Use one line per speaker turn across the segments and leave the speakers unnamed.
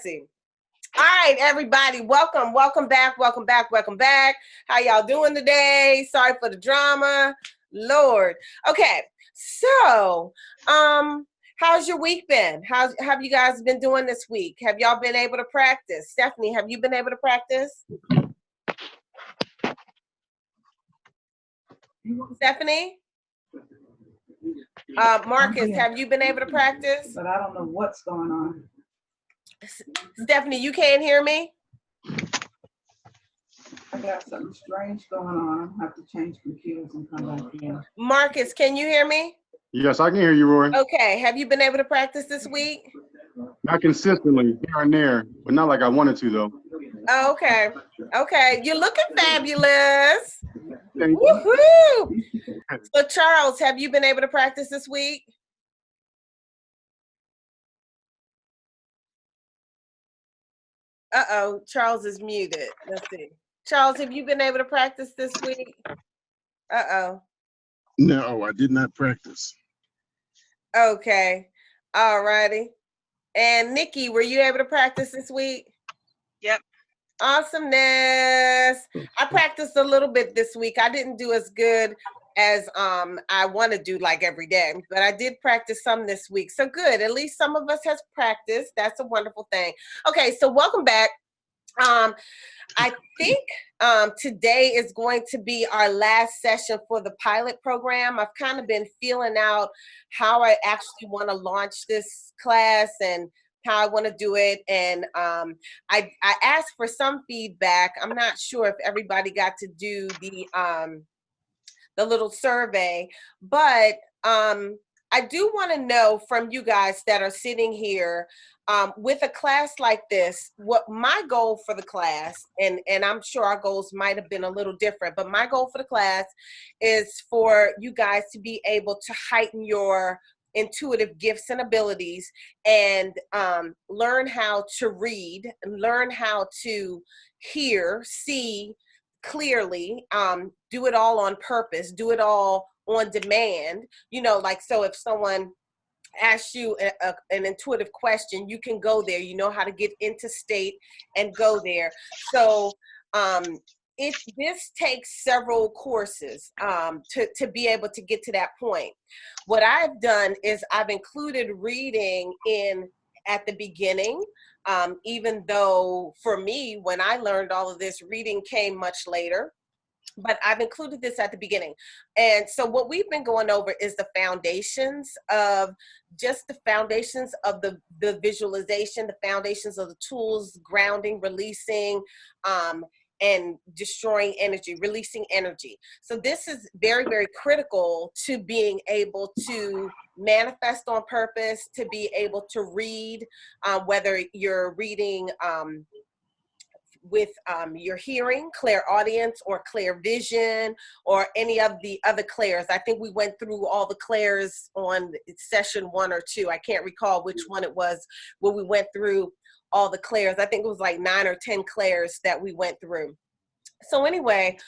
See. All right, everybody, welcome back. How y'all doing today? Sorry for the drama, Lord. Okay, so how's your week been? How have you guys been doing this week? Have y'all been able to practice? Stephanie, have you been able to practice? Stephanie? Marcus, have you been able to practice?
But I don't know what's going on.
Stephanie, you can't hear me?
I got something strange going on. I have to change computers and come back in.
Marcus, can you hear me?
Yes, I can hear you, Rorree.
Okay, have you been able to practice this week?
Not consistently, here and there, but not like I wanted to, though.
Oh, okay. Okay. You're looking fabulous.
Thank you.
Woohoo! So, Charles, have you been able to practice this week? Uh-oh, Charles is muted. Let's see. Charles, have you been able to practice this week? Uh-oh.
No, I did not practice.
Okay. All righty. And Nikki, were you able to practice this week?
Yep.
Awesomeness. I practiced a little bit this week. I didn't do as good as I want to do like every day, but I did practice some this week. So good. At least some of us has practiced. That's a wonderful thing. Okay, so welcome back. I think today is going to be our last session for the pilot program. I've kind of been feeling out how I actually want to launch this class and how I want to do it. And I asked for some feedback. I'm not sure if everybody got to do the little survey, but I do want to know from you guys that are sitting here with a class like this, what my goal for the class, and I'm sure our goals might have been a little different, but my goal for the class is for you guys to be able to heighten your intuitive gifts and abilities and learn how to read, learn how to hear, see clearly, do it all on purpose, do it all on demand. You know, like, so if someone asks you an intuitive question, you can go there. You know how to get into state and go there. So this takes several courses to be able to get to that point. What I've done is I've included reading in at the beginning, even though for me, when I learned all of this, reading came much later. But I've included this at the beginning. And so what we've been going over is the foundations of the visualization, the foundations of the tools, grounding, releasing, and destroying energy, releasing energy. So this is very, very critical to being able to manifest on purpose, to be able to read, whether you're reading with your hearing, clairaudience, or clear vision, or any of the other clairs. I think we went through all the clairs on session 1 or 2. I can't recall which one it was where we went through all the clairs. I think it was like 9 or 10 clairs that we went through. So anyway,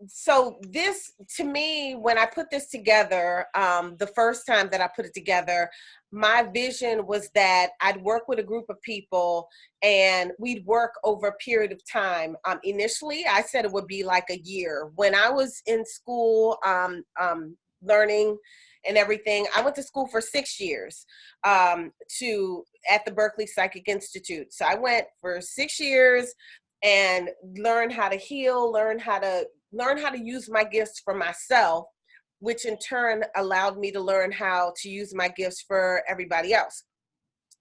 so this, to me, when I put this together, the first time that I put it together, my vision was that I'd work with a group of people and we'd work over a period of time. Initially, I said it would be like a year. When I was in school, learning and everything, I went to school for 6 years at the Berkeley Psychic Institute. So I went for 6 years and learned how to heal, learn how to use my gifts for myself, which in turn allowed me to learn how to use my gifts for everybody else.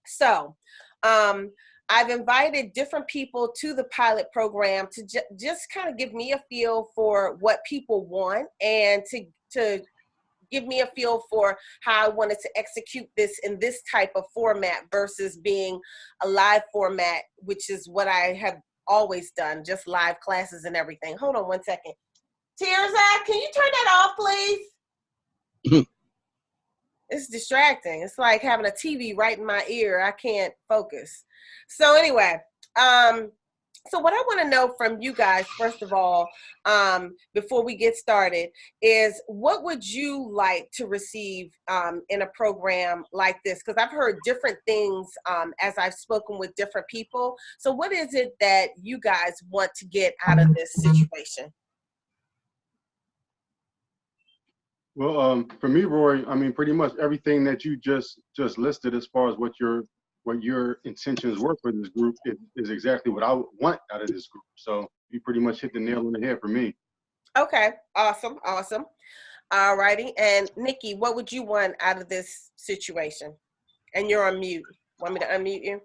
So I've invited different people to the pilot program to just kind of give me a feel for what people want and to give me a feel for how I wanted to execute this in this type of format versus being a live format, which is what I have always done, just live classes and everything. Hold on one second. Tirza, can you turn that off, please? It's distracting. It's like having a TV right in my ear. I can't focus. So anyway, So what I want to know from you guys, first of all, before we get started, is what would you like to receive in a program like this? Because I've heard different things as I've spoken with different people. So what is it that you guys want to get out of this situation?
Well, for me, Roy, I mean, pretty much everything that you just listed as far as what your intentions were for this group is exactly what I want out of this group. So you pretty much hit the nail on the head for me.
Okay, awesome, awesome. All righty. And Nikki, what would you want out of this situation? And you're on mute. Want me to unmute you?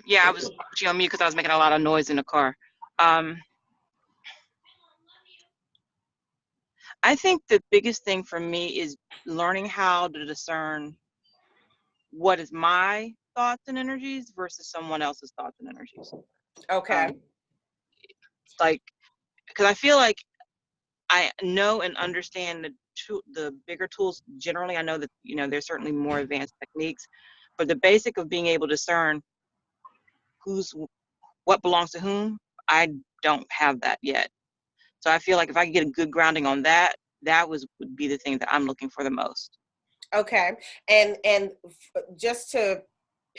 Yeah, I was actually on mute because I was making a lot of noise in the car. I think the biggest thing for me is learning how to discern what is my thoughts and energies versus someone else's thoughts and energies.
Okay.
Like, because I feel like I know and understand the bigger tools. Generally, I know that, you know, there's certainly more advanced techniques, but the basic of being able to discern what belongs to whom, I don't have that yet. So I feel like if I could get a good grounding on that, would be the thing that I'm looking for the most.
Okay. And just to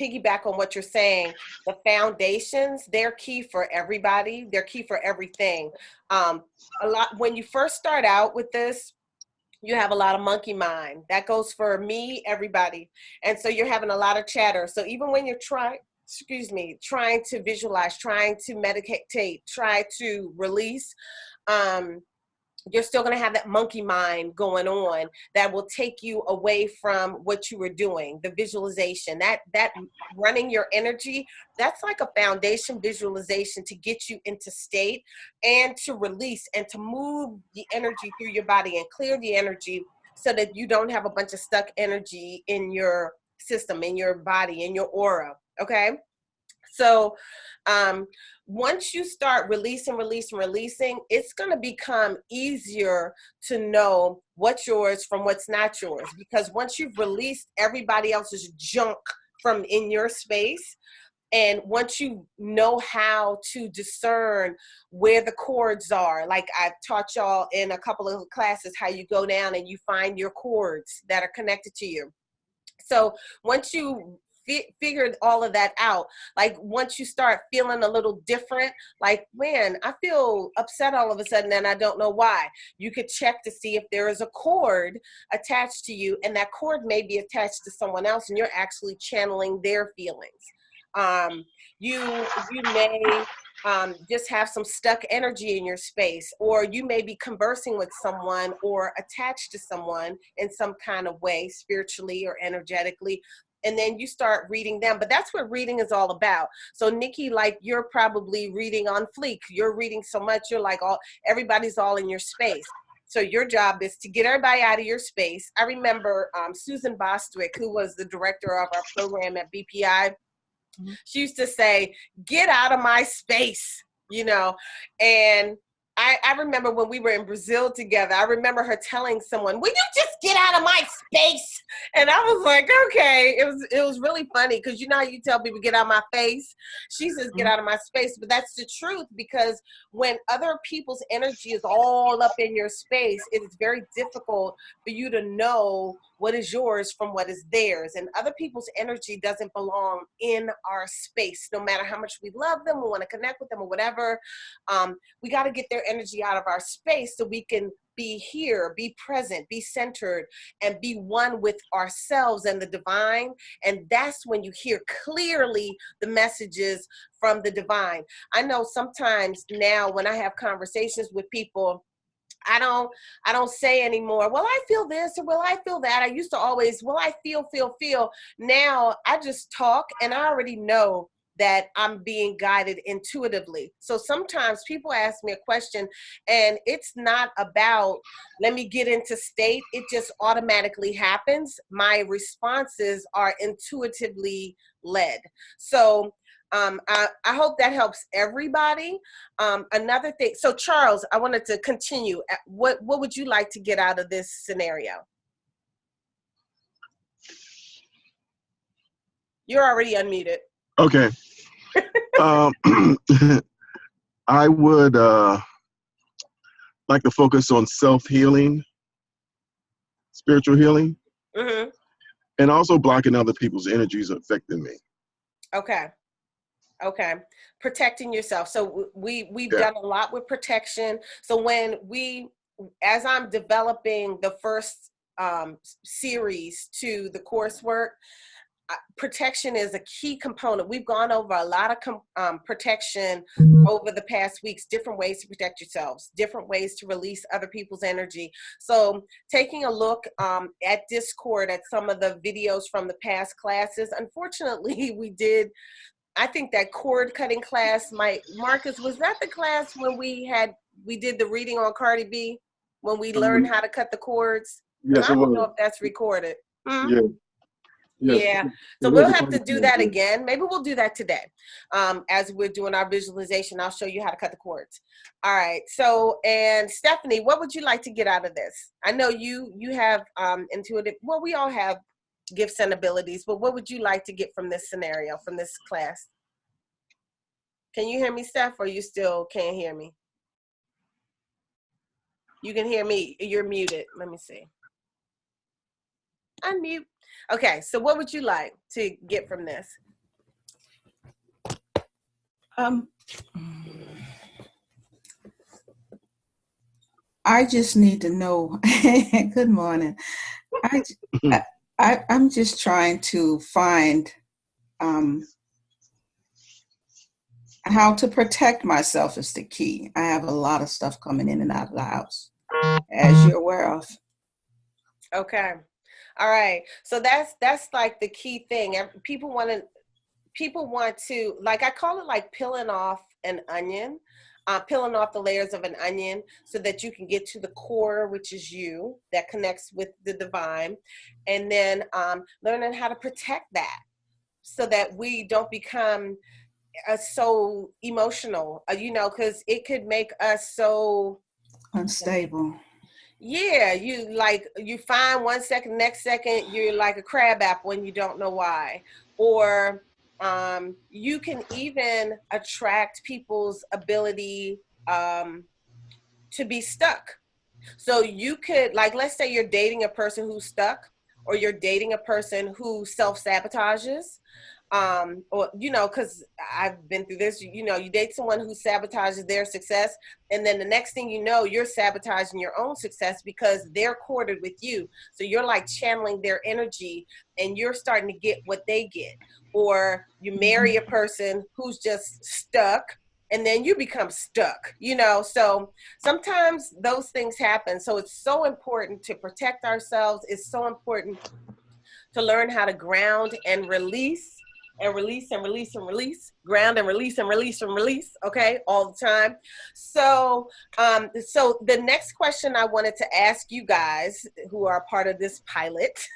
piggyback on what you're saying, the foundations, they're key for everybody. They're key for everything. A lot when you first start out with this, you have a lot of monkey mind. That goes for me, everybody. And so you're having a lot of chatter. So even when you're trying to visualize, trying to meditate, try to release, you're still going to have that monkey mind going on that will take you away from what you were doing. The visualization, that running your energy, that's like a foundation visualization to get you into state and to release and to move the energy through your body and clear the energy so that you don't have a bunch of stuck energy in your system, in your body, in your aura. Okay. So once you start releasing, it's going to become easier to know what's yours from what's not yours. Because once you've released everybody else's junk from in your space, and once you know how to discern where the cords are, like I've taught y'all in a couple of classes, how you go down and you find your cords that are connected to you. So once you figured all of that out, like once you start feeling a little different, like, man, I feel upset all of a sudden and I don't know why, you could check to see if there is a cord attached to you, and that cord may be attached to someone else and you're actually channeling their feelings. You may just have some stuck energy in your space, or you may be conversing with someone or attached to someone in some kind of way, spiritually or energetically, and then you start reading them. But that's what reading is all about. So Nikki, like, you're probably reading on fleek. You're reading so much, you're like, everybody's all in your space. So your job is to get everybody out of your space. I remember Susan Bostwick, who was the director of our program at BPI, she used to say, get out of my space, you know. And I remember when we were in Brazil together, I remember her telling someone, will you just get out of my space? And I was like, okay. It was really funny, because you know how you tell people, get out of my face? She says, get out of my space. But that's the truth, because when other people's energy is all up in your space, it is very difficult for you to know what is yours from what is theirs. And other people's energy doesn't belong in our space, no matter how much we love them, we want to connect with them or whatever. We got to get their energy out of our space so we can be here, be present, be centered, and be one with ourselves and the divine. And that's when you hear clearly the messages from the divine. I know sometimes now when I have conversations with people, I don't say anymore, well, I feel this, or well, I feel that. I used to always, well, I feel. Now I just talk and I already know that I'm being guided intuitively. So sometimes people ask me a question and it's not about, let me get into state. It just automatically happens. My responses are intuitively led. So I hope that helps everybody. Another thing, so Charles, I wanted to continue. What would you like to get out of this scenario? You're already unmuted.
Okay. I would like to focus on self-healing, spiritual healing,
Mm-hmm.
and also blocking other people's energies affecting me.
Okay. Okay. Protecting yourself. So we've
Yeah.
done a lot with protection. So as I'm developing the first series to the coursework, protection is a key component. We've gone over a lot of protection over the past weeks, different ways to protect yourselves, different ways to release other people's energy. So taking a look at Discord at some of the videos from the past classes, unfortunately, I think that cord cutting class, Marcus, was that the class when we did the reading on Cardi B, when we learned how to cut the cords?
Yes,
I
it
don't know
was.
if that's recorded. Hmm?
Yeah. Yes.
Yeah,
It
so
was
we'll
a
have to
funny
do
class,
that
yeah.
again. Maybe we'll do that today. As we're doing our visualization, I'll show you how to cut the cords. All right, so, and Stephanie, what would you like to get out of this? I know you have intuitive, well, we all have gifts and abilities, but what would you like to get from this scenario, from this class? Can you hear me, Steph, or you still can't hear me? You can hear me. You're muted. Let me see. Unmute. Okay, so what would you like to get from this?
I just need to know. Good morning. I'm just trying to find how to protect myself is the key. I have a lot of stuff coming in and out of the house, as you're aware of.
Okay. All right. So that's like the key thing. People want to, like, I call it like peeling off an onion, peeling off the layers of an onion so that you can get to the core, which is you, that connects with the divine, and then learning how to protect that so that we don't become so emotional, because it could make us so
Unstable.
yeah, you find 1 second, next second you're like a crab apple when you don't know why. Or you can even attract people's ability to be stuck. So you could, like, let's say you're dating a person who's stuck, or you're dating a person who self-sabotages. Or, because I've been through this, you date someone who sabotages their success, and then the next thing you know, you're sabotaging your own success because they're corded with you. So you're like channeling their energy and you're starting to get what they get. Or you marry a person who's just stuck and then you become stuck, so sometimes those things happen. So it's so important to protect ourselves. It's so important to learn how to ground and release and release and release and release, ground and release and release and release, okay, all the time. So so the next question I wanted to ask you guys who are part of this pilot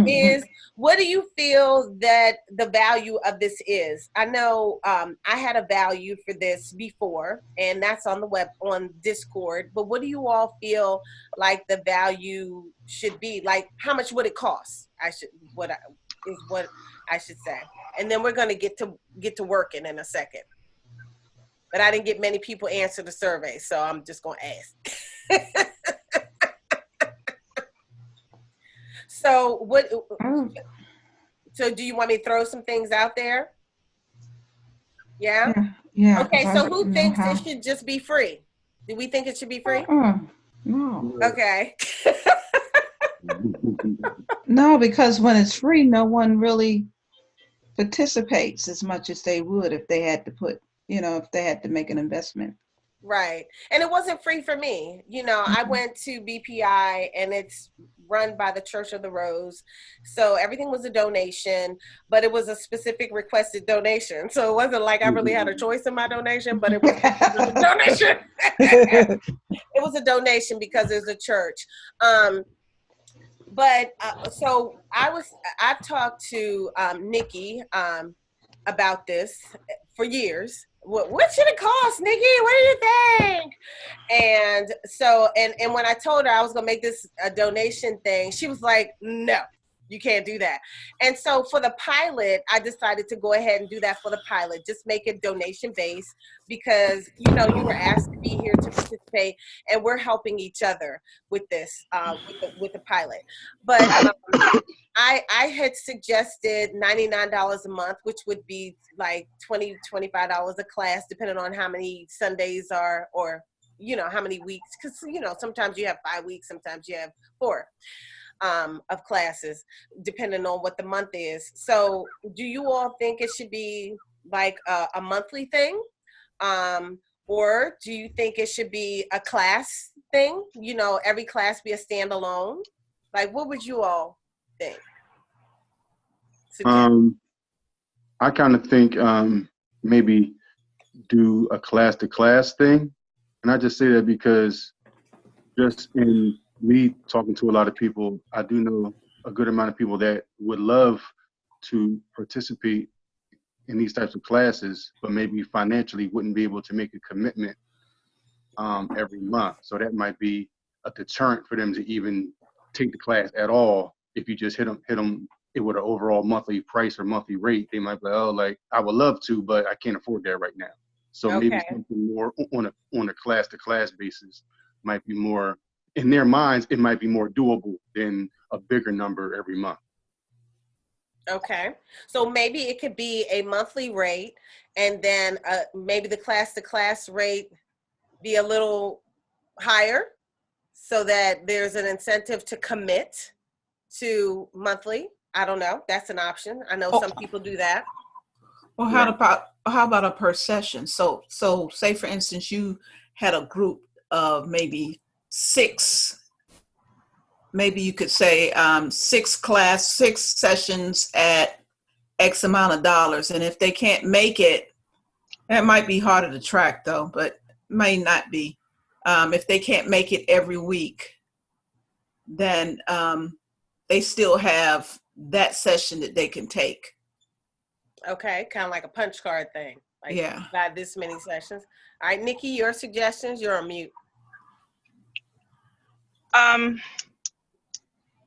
is, what do you feel that the value of this is? I know I had a value for this before, and that's on the web, on Discord, but what do you all feel like the value should be? Like, how much would it cost? What I should say. And then we're going to get to working in a second. But I didn't get many people answer the survey, so I'm just going to ask. So so do you want me to throw some things out there? Yeah?
Yeah.
Okay, so who thinks it should just be free? Do we think it should be free?
No.
Okay.
No, because when it's free, no one really participates as much as they would if they had to if they had to make an investment.
Right. And it wasn't free for me. I went to BPI and it's run by the Church of the Rose. So everything was a donation, but it was a specific requested donation. So it wasn't like I really had a choice in my donation, but it was a donation. It was a donation because it's a church. But so I've talked to Nikki about this for years. What should it cost, Nikki? What do you think? And so, and when I told her I was gonna make this a donation thing, she was like, no. You can't do that. And so for the pilot, I decided to go ahead and do that for the pilot. Just make it donation based because, you know, you were asked to be here to participate and we're helping each other with this, with the pilot. But I had suggested $99 a month, which would be like $25 a class, depending on how many Sundays are, or, you know, how many weeks. Because, you know, sometimes you have 5 weeks, sometimes you have 4. Of classes, depending on what the month is. So do you all think it should be like a monthly thing? Or do you think it should be a class thing? You know, every class be a standalone? Like, what would you all think? Suggest?
I kind of think maybe do a class to class thing. And I just say that because just in me talking to a lot of people, I do know a good amount of people that would love to participate in these types of classes, but maybe financially wouldn't be able to make a commitment every month. So that might be a deterrent for them to even take the class at all. If you just hit them it with an overall monthly price or monthly rate, they might be like, oh, like I would love to, but I can't afford that right now. So maybe something more on a class to class basis might be more, in their minds, it might be more doable than a bigger number every month.
Okay. So maybe it could be a monthly rate, and then maybe the class to class rate be a little higher so that there's an incentive to commit to monthly. I don't know. That's an option. I know some people do that.
Well, how about a per session? So say for instance, you had a group of maybe 6. Maybe you could say 6 sessions at X amount of dollars. And if they can't make it, that might be harder to track though, but may not be. If they can't make it every week, then they still have that session that they can take.
Okay, kind of like a punch card thing. Like,
yeah.
By this many sessions. All right, Nikki, your suggestions? You're on mute.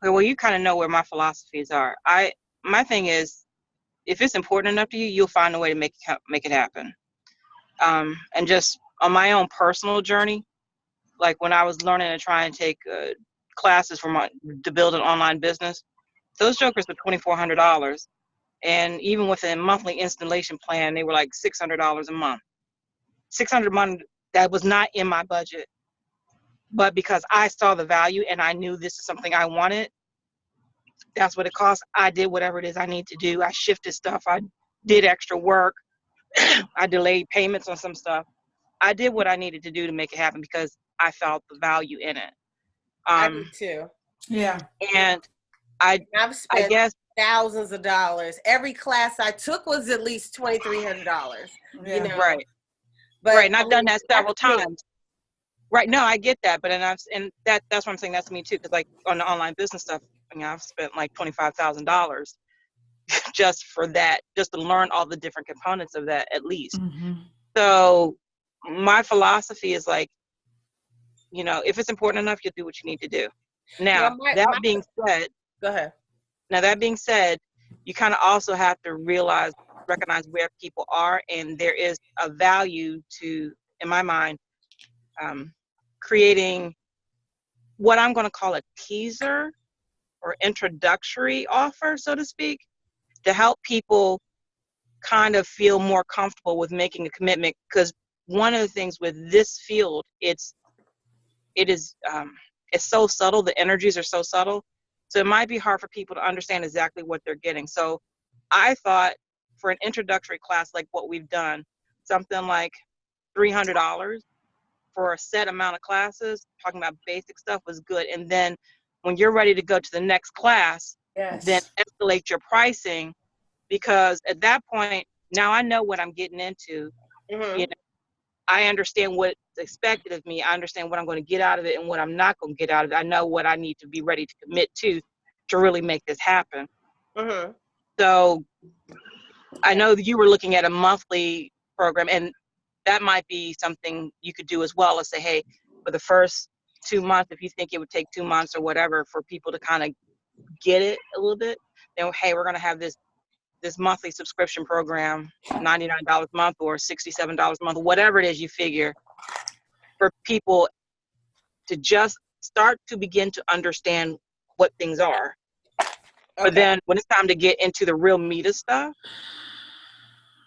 Well, you kind of know where my philosophies are. My thing is, if it's important enough to you, you'll find a way to make it happen. And just on my own personal journey, like when I was learning to try and take classes to build an online business, those jokers were $2,400. And even with a monthly installation plan, they were like $600 a month. $600 a month, that was not in my budget. But because I saw the value and I knew this is something I wanted, that's what it cost. I did whatever it is I need to do. I shifted stuff. I did extra work. I delayed payments on some stuff. I did what I needed to do to make it happen because I felt the value in it.
I do too.
Yeah.
And I've spent
thousands of dollars. Every class I took was at least $2,300.
Yeah.
You know,
right.
But
right, and I've done that several times. Right. No, I get that, but that's what I'm saying. That's me too. Because like on the online business stuff, I mean, I've spent like $25,000 just for that, just to learn all the different components of that at least.
Mm-hmm.
So my philosophy is like, you know, if it's important enough, you'll do what you need to do. Now, that being said,
go ahead.
Now, that being said, you kind of also have to recognize where people are, and there is a value to, in my mind, creating what I'm going to call a teaser or introductory offer, so to speak, to help people kind of feel more comfortable with making a commitment. Because one of the things with this field, it is so subtle. The energies are so subtle. So it might be hard for people to understand exactly what they're getting. So I thought for an introductory class like what we've done, something like $300 for a set amount of classes, talking about basic stuff, was good. And then when you're ready to go to the next class, then escalate your pricing, because at that point, now I know what I'm getting into.
Mm-hmm.
You know, I understand what's expected of me. I understand what I'm going to get out of it and what I'm not going to get out of it. I know what I need to be ready to commit to really make this happen.
Mm-hmm.
So I know that you were looking at a monthly program, and that might be something you could do as well. Let's say, hey, for the first 2 months, if you think it would take 2 months or whatever for people to kind of get it a little bit, then hey, we're going to have this monthly subscription program, $99 a month or $67 a month, whatever it is you figure, for people to just start to begin to understand what things are.
Okay.
But then when it's time to get into the real meat of stuff,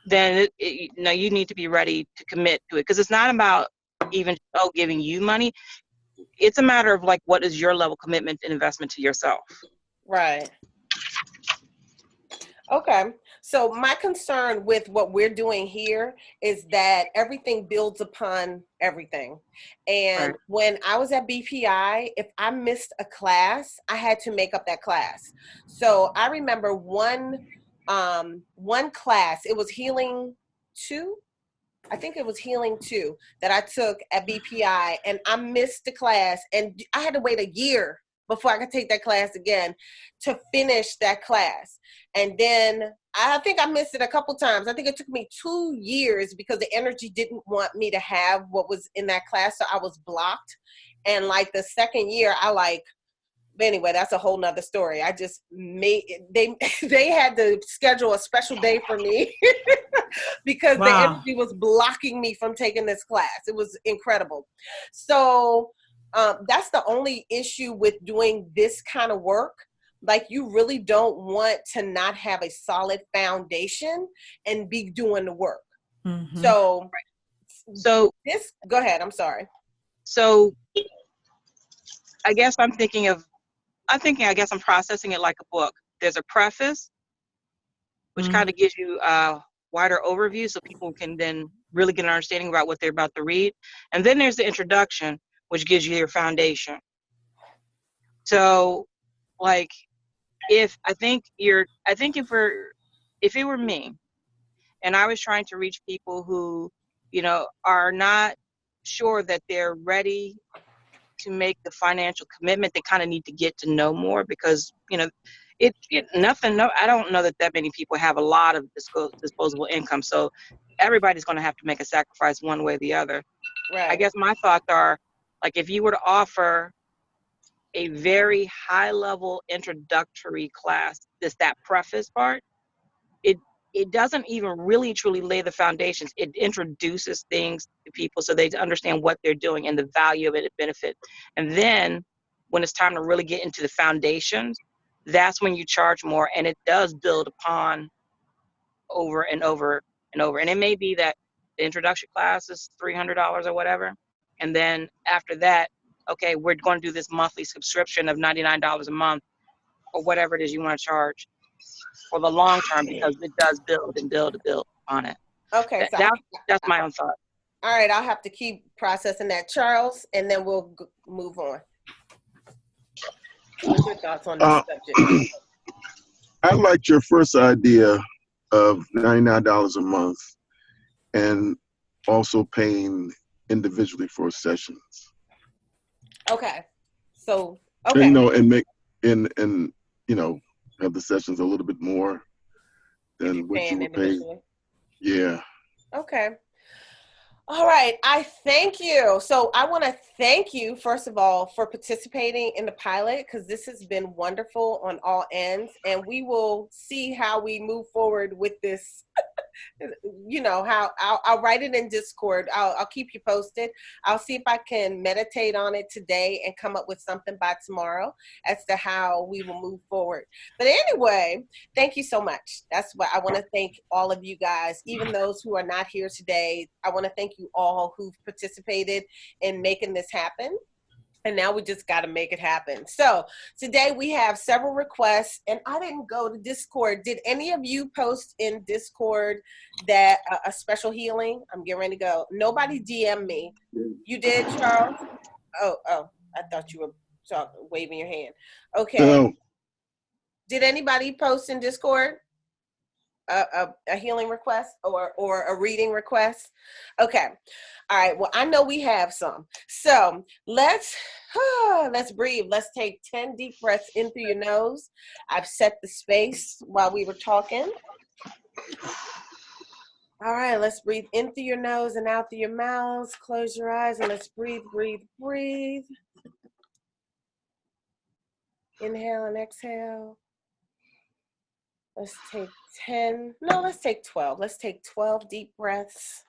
then you know, you need to be ready to commit to it, because it's not about even giving you money. It's a matter of like, what is your level of commitment and investment to yourself?
Right. Okay. So my concern with what we're doing here is that everything builds upon everything. And
Right.
when I was at BPI, if I missed a class, I had to make up that class. So I remember one class, it was Healing 2. I think it was Healing 2 that I took at BPI, and I missed the class, and I had to wait a year before I could take that class again to finish that class. And then I think I missed it a couple times. I think it took me 2 years because the energy didn't want me to have what was in that class, so I was blocked. And like the second year, but anyway, that's a whole nother story. I just they had to schedule a special day for me because the
Wow.
energy was blocking me from taking this class. It was incredible. So that's the only issue with doing this kind of work. Like, you really don't want to not have a solid foundation and be doing the work.
Mm-hmm.
So go ahead. I'm sorry.
So I guess I'm processing it like a book. There's a preface, which kind of gives you a wider overview so people can then really get an understanding about what they're about to read. And then there's the introduction, which gives you your foundation. So like, if it were me and I was trying to reach people who, you know, are not sure that they're ready to make the financial commitment, they kind of need to get to know more, because, you know, I don't know that many people have a lot of disposable income. So everybody's going to have to make a sacrifice one way or the other.
Right.
I guess my thoughts are, like, if you were to offer a very high level introductory class, that preface part, it doesn't even really truly lay the foundations. It introduces things to people so they understand what they're doing and the value of it and benefit. And then when it's time to really get into the foundations, that's when you charge more, and it does build upon over and over and over. And it may be that the introduction class is $300 or whatever. And then after that, okay, we're going to do this monthly subscription of $99 a month, or whatever it is you want to charge for the long term, because it does build and build and build on it.
Okay. So
That's my own thought.
all right. I'll have to keep processing that, Charles, and then we'll move on. What's your thoughts on this subject?
I liked your first idea of $99 a month and also paying individually for sessions.
Okay. So,
And,
okay.
you know, and make and you know, have the sessions a little bit more than what you were paying. Yeah.
Okay. All right. I thank you. So I want to thank you, first of all, for participating in the pilot, because this has been wonderful on all ends. And we will see how we move forward with this. You know, how I'll write it in Discord. I'll keep you posted. I'll see if I can meditate on it today and come up with something by tomorrow as to how we will move forward. But anyway, thank you so much. That's what I want to thank all of you guys, even those who are not here today. I want to thank you all who've participated in making this happen. And now we just got to make it happen. So today we have several requests, and I didn't go to Discord. Did any of you post in Discord that a special healing? I'm getting ready to go. Nobody DM me. You did, Charles? Oh, I thought you were waving your hand. Okay. Did anybody post in Discord a healing request or a reading request? Okay. All right. Well, I know we have some. So let's breathe. Let's take 10 deep breaths in through your nose. I've set the space while we were talking. All right. Let's breathe in through your nose and out through your mouth. Close your eyes and let's breathe, breathe, breathe. Inhale and exhale. Let's take 10. No, let's take 12. Let's take 12 deep breaths.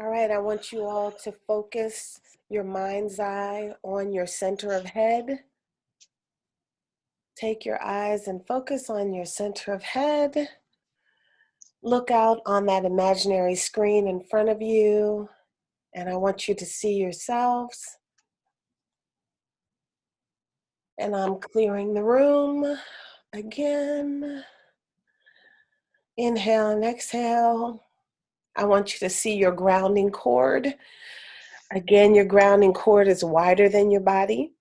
All right, I want you all to focus your mind's eye on your center of head. Take your eyes and focus on your center of head. Look out on that imaginary screen in front of you, and I want you to see yourselves. And I'm clearing the room again. Inhale and exhale. I want you to see your grounding cord. Again, your grounding cord is wider than your body.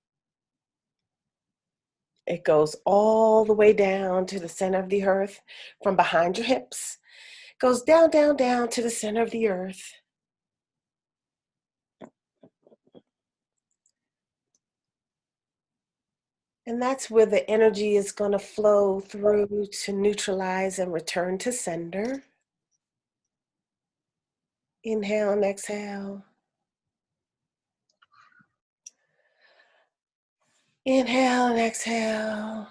It goes all the way down to the center of the earth from behind your hips. It goes down, down, down to the center of the earth. And that's where the energy is going to flow through to neutralize and return to sender. Inhale and exhale. Inhale and exhale.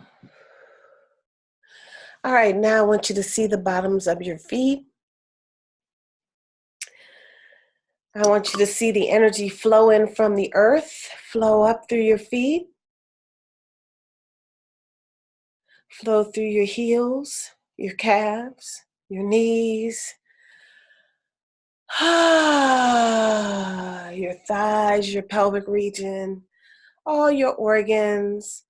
All right, now I want you to see the bottoms of your feet. I want you to see the energy flow in from the earth, flow up through your feet, flow through your heels, your calves, your knees, your thighs, your pelvic region, all your organs,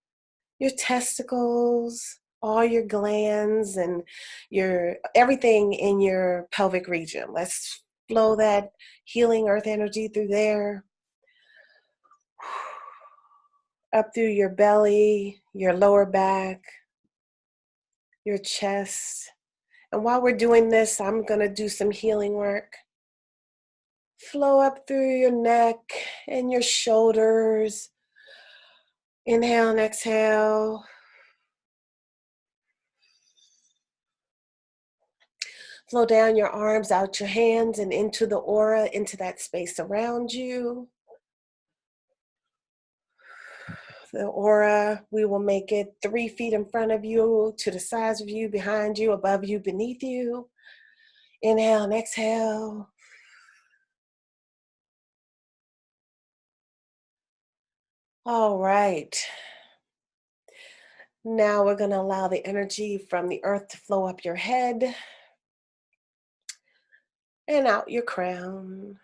your testicles, all your glands, and your everything in your pelvic region. Let's flow that healing earth energy through there. Up through your belly, your lower back, your chest. And while we're doing this, I'm going to do some healing work. Flow up through your neck and your shoulders. Inhale and exhale. Flow down your arms, out your hands, and into the aura, into that space around you. The aura, we will make it 3 feet in front of you, to the sides of you, behind you, above you, beneath you. Inhale and exhale. All right. Now we're going to allow the energy from the earth to flow up your head and out your crown.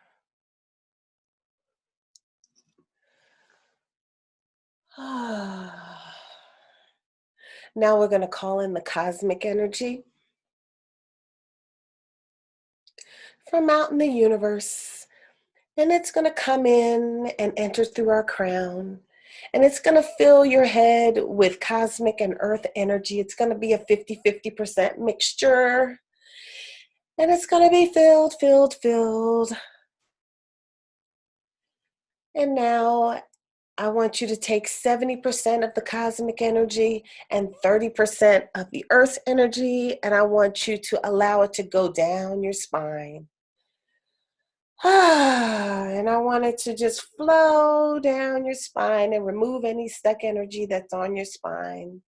Now we're going to call in the cosmic energy from out in the universe. And it's going to come in and enter through our crown. And it's going to fill your head with cosmic and earth energy. It's going to be a 50-50% mixture. And it's going to be filled, filled, filled. And now I want you to take 70% of the cosmic energy and 30% of the earth energy, and I want you to allow it to go down your spine. And I want it to just flow down your spine and remove any stuck energy that's on your spine.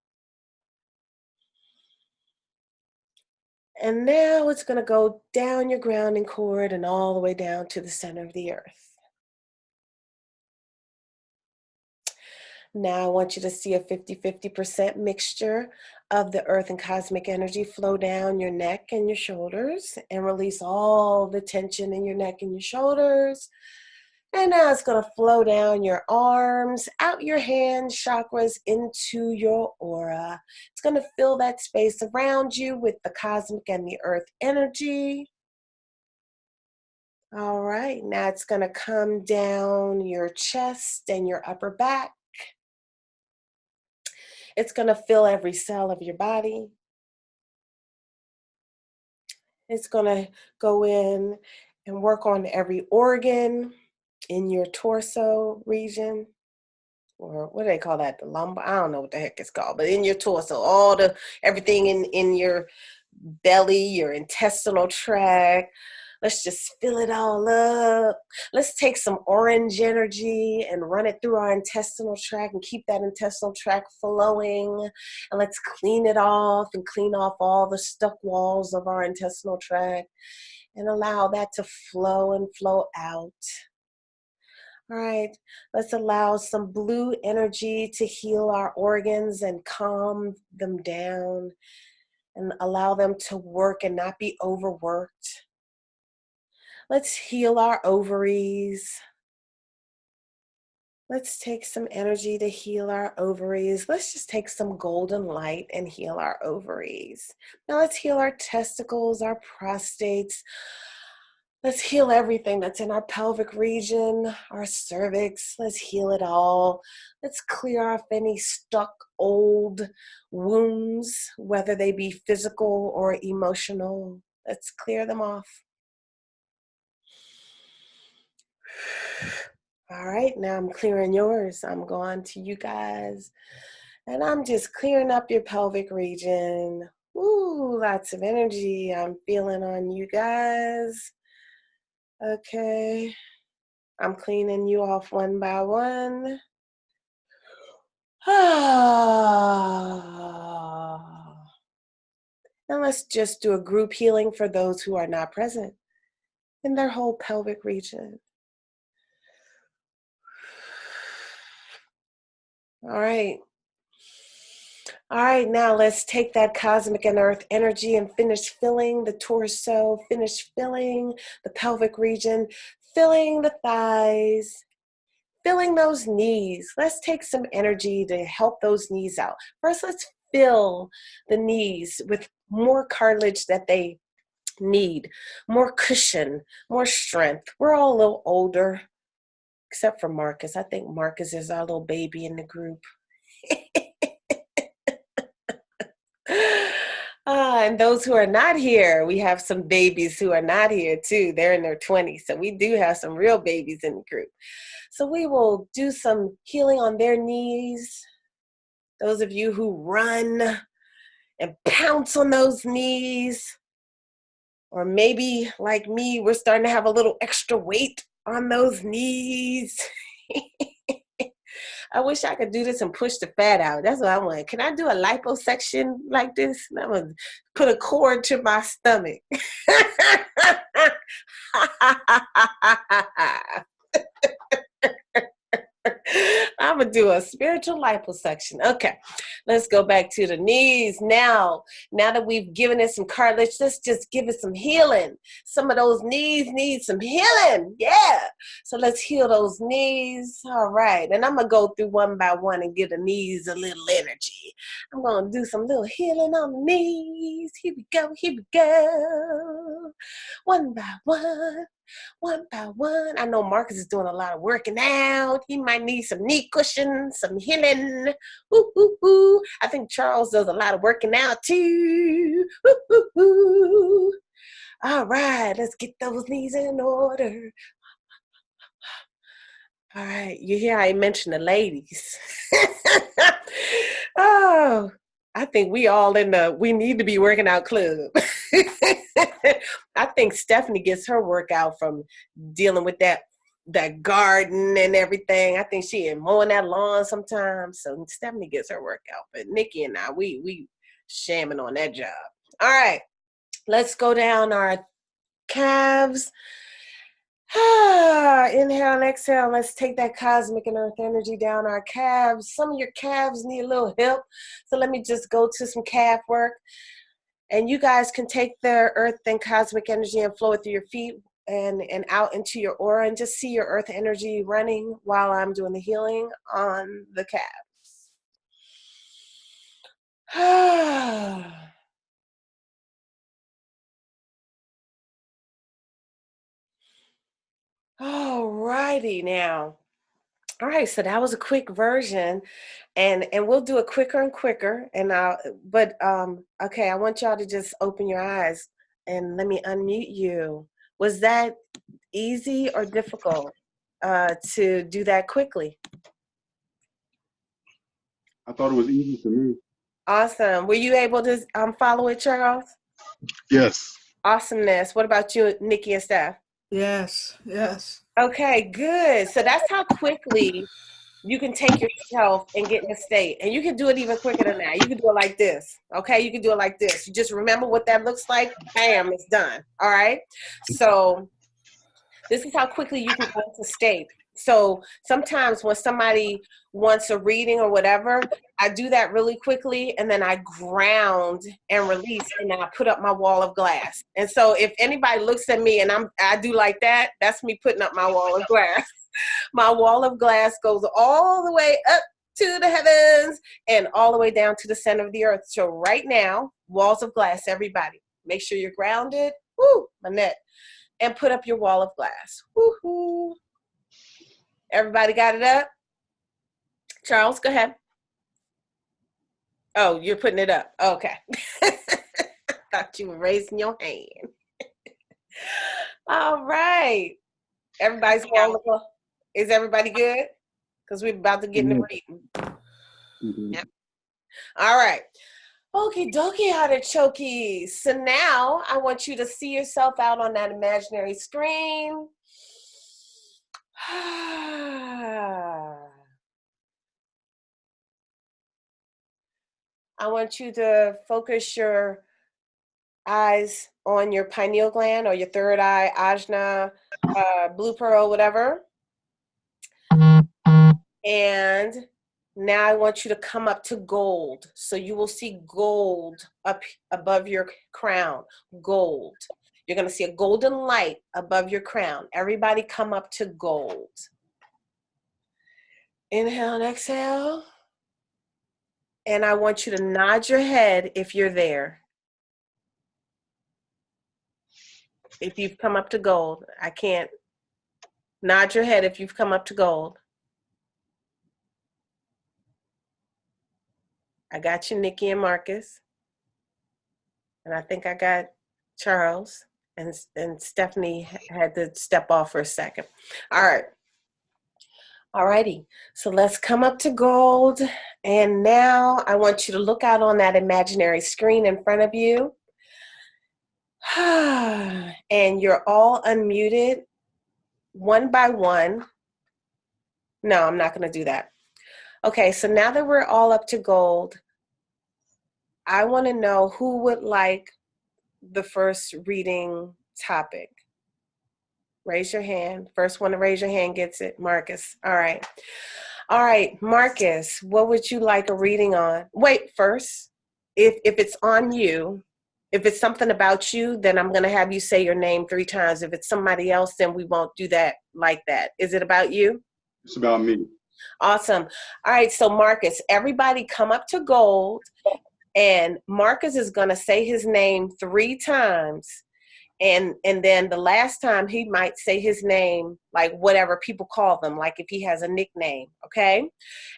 And now it's going to go down your grounding cord and all the way down to the center of the earth. Now I want you to see a 50-50% mixture of the earth and cosmic energy flow down your neck and your shoulders and release all the tension in your neck and your shoulders. And now it's going to flow down your arms, out your hands, chakras, into your aura. It's going to fill that space around you with the cosmic and the earth energy. All right, now it's going to come down your chest and your upper back. It's going to fill every cell of your body. It's going to go in and work on every organ in your torso region, or what do they call that? The lumbar? I don't know what the heck it's called, but in your torso, everything in your belly, your intestinal tract. Let's just fill it all up. Let's take some orange energy and run it through our intestinal tract and keep that intestinal tract flowing. And let's clean it off and clean off all the stuck walls of our intestinal tract and allow that to flow and flow out. All right, let's allow some blue energy to heal our organs and calm them down and allow them to work and not be overworked. Let's heal our ovaries. Let's take some energy to heal our ovaries. Let's just take some golden light and heal our ovaries. Now let's heal our testicles, our prostates. Let's heal everything that's in our pelvic region, our cervix. Let's heal it all. Let's clear off any stuck old wounds, whether they be physical or emotional. Let's clear them off. All right, now I'm clearing yours. I'm going to you guys. And I'm just clearing up your pelvic region. Ooh, lots of energy I'm feeling on you guys. Okay. I'm cleaning you off one by one. And let's just do a group healing for those who are not present in their whole pelvic region. All right. All right, now let's take that cosmic and earth energy and finish filling the torso, finish filling the pelvic region, filling the thighs, filling those knees. Let's take some energy to help those knees out. First, let's fill the knees with more cartilage that they need, more cushion, more strength. We're all a little older, except for Marcus. I think Marcus is our little baby in the group. And those who are not here, we have some babies who are not here too. They're in their 20s. So we do have some real babies in the group. So we will do some healing on their knees. Those of you who run and pounce on those knees, or maybe like me, we're starting to have a little extra weight on those knees. I wish I could do this and push the fat out. That's what I want. Can I do a liposuction like this? I'm going to put a cord to my stomach. I'm going to do a spiritual liposuction. Okay, let's go back to the knees now. Now that we've given it some cartilage, let's just give it some healing. Some of those knees need some healing. Yeah. So let's heal those knees. All right. And I'm going to go through one by one and give the knees a little energy. I'm going to do some little healing on the knees. Here we go. Here we go. One by one. One by one. I know Marcus is doing a lot of working out. He might need some knee cushions, some healing. Ooh, ooh, ooh. I think Charles does a lot of working out too. Ooh, ooh, ooh. All right, let's get those knees in order. All right, you hear I mentioned the ladies. Oh, I think we all in the we need to be working out club. I think Stephanie gets her workout from dealing with that garden and everything. I think she is mowing that lawn sometimes. So Stephanie gets her workout. But Nikki and I, we shamming on that job. All right, let's go down our calves. Inhale and exhale. Let's take that cosmic and earth energy down our calves. Some of your calves need a little help. So let me just go to some calf work. And you guys can take the earth and cosmic energy and flow it through your feet and out into your aura and just see your earth energy running while I'm doing the healing on the calves. All righty now. All right, so that was a quick version, and we'll do it quicker and quicker. And okay, I want y'all to just open your eyes and let me unmute you. Was that easy or difficult to do that quickly?
I thought it was easy to me.
Awesome. Were you able to follow it, Charles?
Yes.
Awesomeness. What about you, Nikki and Steph?
Yes, yes.
Okay, good. So that's how quickly you can take yourself and get in a state. And you can do it even quicker than that. You can do it like this. Okay, you can do it like this. You just remember what that looks like. Bam, it's done. All right. So this is how quickly you can go into state. So sometimes when somebody wants a reading or whatever, I do that really quickly, and then I ground and release, and then I put up my wall of glass. And so if anybody looks at me and I do like that, that's me putting up my wall of glass. My wall of glass goes all the way up to the heavens and all the way down to the center of the earth. So right now, walls of glass, everybody, make sure you're grounded. Woo, Manette. And put up your wall of glass. Woo-hoo. Everybody got it up? Charles, go ahead. Oh, you're putting it up. Okay. Thought you were raising your hand. All right. Everybody's wall of glass. Is everybody good? Because we're about to get in the reading.
Yep.
All right. Okie dokie, artichoke. So now I want you to see yourself out on that imaginary screen. I want you to focus your eyes on your pineal gland or your third eye, ajna, blue pearl, whatever. And now I want you to come up to gold. So you will see gold up above your crown, gold. You're going to see a golden light above your crown. Everybody come up to gold. Inhale and exhale. And I want you to nod your head if you're there. If you've come up to gold, I can't. Nod your head if you've come up to gold. I got you, Nikki and Marcus. And I think I got Charles. And Stephanie had to step off for a second. All right. All righty. So let's come up to gold. And now I want you to look out on that imaginary screen in front of you. And you're all unmuted one by one. No, I'm not going to do that. Okay, so now that we're all up to gold, I want to know who would like the first reading topic. Raise your hand. First one to raise your hand gets it. Marcus. All right. All right, Marcus, what would you like a reading on? Wait, first, if it's on you, if it's something about you, then I'm going to have you say your name 3 times. If it's somebody else, then we won't do that like that. Is it about you?
It's about me.
Awesome. All right, so Marcus, everybody come up to gold, and Marcus is going to say his name 3 times. And then the last time he might say his name, like whatever people call them, like if he has a nickname, okay?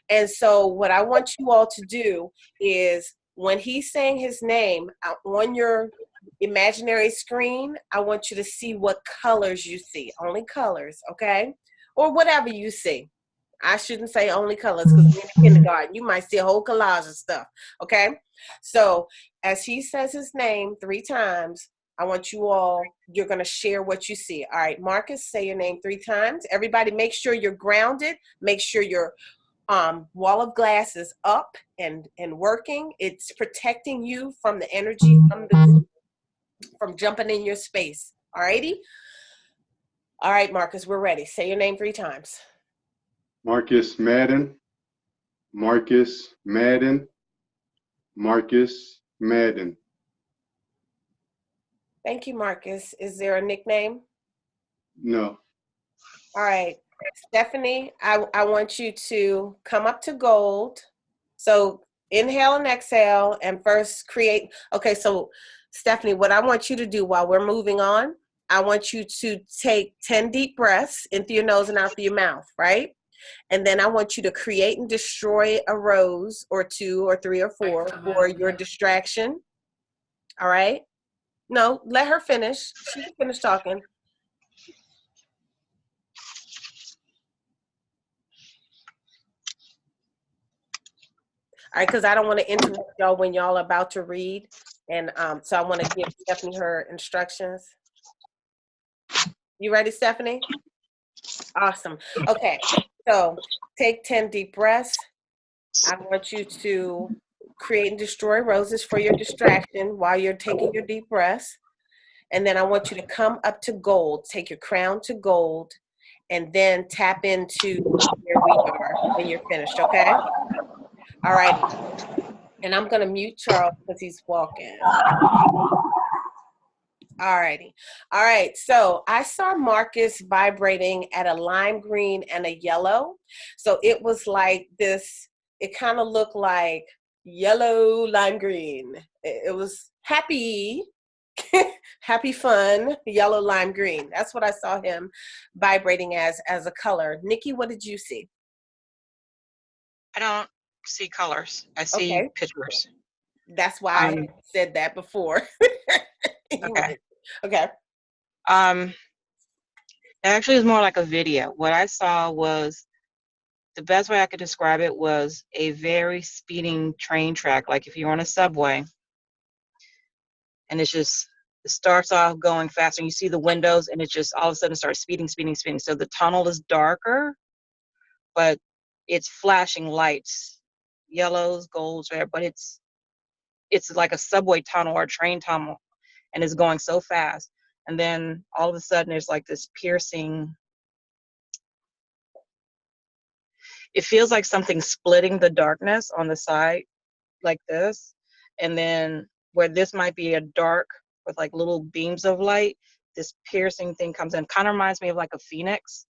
And so what I want you all to do is when he's saying his name on your imaginary screen, I want you to see what colors you see, only colors, okay? Or whatever you see. I shouldn't say only colors because we're in kindergarten. You might see a whole collage of stuff, okay? So as he says his name 3 times, I want you all, you're going to share what you see. All right, Marcus, say your name 3 times. Everybody make sure you're grounded. Make sure your wall of glass is up and working. It's protecting you from the energy from jumping in your space. All righty? All right, Marcus, we're ready. Say your name 3 times.
Marcus Madden. Marcus Madden. Marcus Madden.
Thank you, Marcus. Is there a nickname?
No.
All right. Stephanie, I want you to come up to gold. So inhale and exhale and first create. Okay, so Stephanie, what I want you to do while we're moving on, I want you to take 10 deep breaths in through your nose and out through your mouth, right? And then I want you to create and destroy a rose or 2 or 3 or 4 for your distraction. All right? No, let her finish. She can finish talking. All right, because I don't want to interrupt y'all when y'all are about to read. And so I want to give Stephanie her instructions. You ready, Stephanie? Awesome. Okay, so take 10 deep breaths. I want you to create and destroy roses for your distraction while you're taking your deep breaths. And then I want you to come up to gold. Take your crown to gold and then tap into where we are when you're finished, okay? All right. And I'm going to mute Charles because he's walking. All righty. All right. So I saw Marcus vibrating at a lime green and a yellow. So it was like this, it kind of looked like yellow lime green. It was happy, happy fun, yellow lime green. That's what I saw him vibrating as a color. Nikki, what did you see?
I don't see colors. I see
Okay.
pictures.
That's why I said that before.
Okay.
Okay.
It actually is more like a video. What I saw was, the best way I could describe it was a very speeding train track. Like if you're on a subway and it starts off going fast and you see the windows and it just all of a sudden starts speeding. So the tunnel is darker, but it's flashing lights, yellows, golds, red, but it's like a subway tunnel or a train tunnel, and it's going so fast. And then all of a sudden there's like this piercing, it feels like something splitting the darkness on the side like this. And then where this might be a dark with like little beams of light, this piercing thing comes in. Kind of reminds me of like a phoenix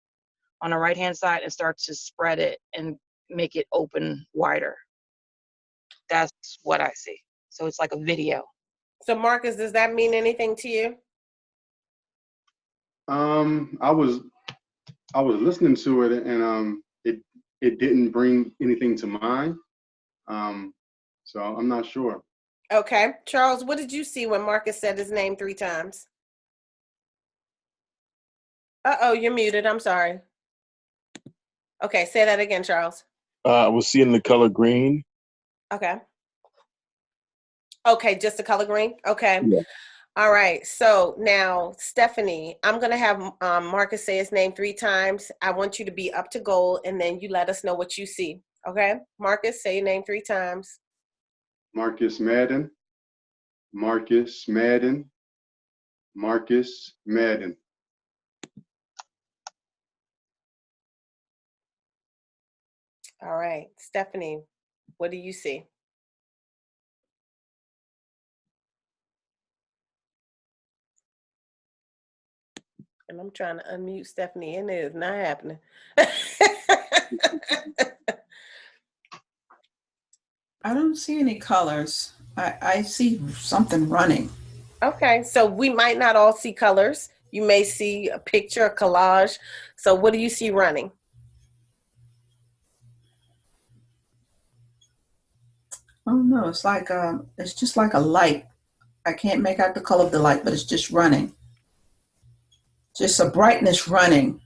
on the right hand side and starts to spread it and make it open wider. That's what I see. So it's like a video.
So Marcus, does that mean anything to you?
I was listening to it and it didn't bring anything to mind. So I'm not sure.
Okay. Charles, what did you see when Marcus said his name 3 times? Uh-oh, you're muted. I'm sorry. Okay, say that again, Charles.
I was seeing the color green.
Okay. Okay, just the color green? Okay.
Yeah.
All right. So now, Stephanie, I'm going to have Marcus say his name 3 times. I want you to be up to goal, and then you let us know what you see. Okay? Marcus, say your name 3 times.
Marcus Madden. Marcus Madden. Marcus Madden.
All right. Stephanie, what do you see? And I'm trying to unmute Stephanie, and it is not happening.
I don't see any colors. I see something running.
Okay, so we might not all see colors. You may see a picture, a collage. So what do you see running?
Oh no, it's like it's just like a light. I can't make out the color of the light, but it's just running. Just a brightness running.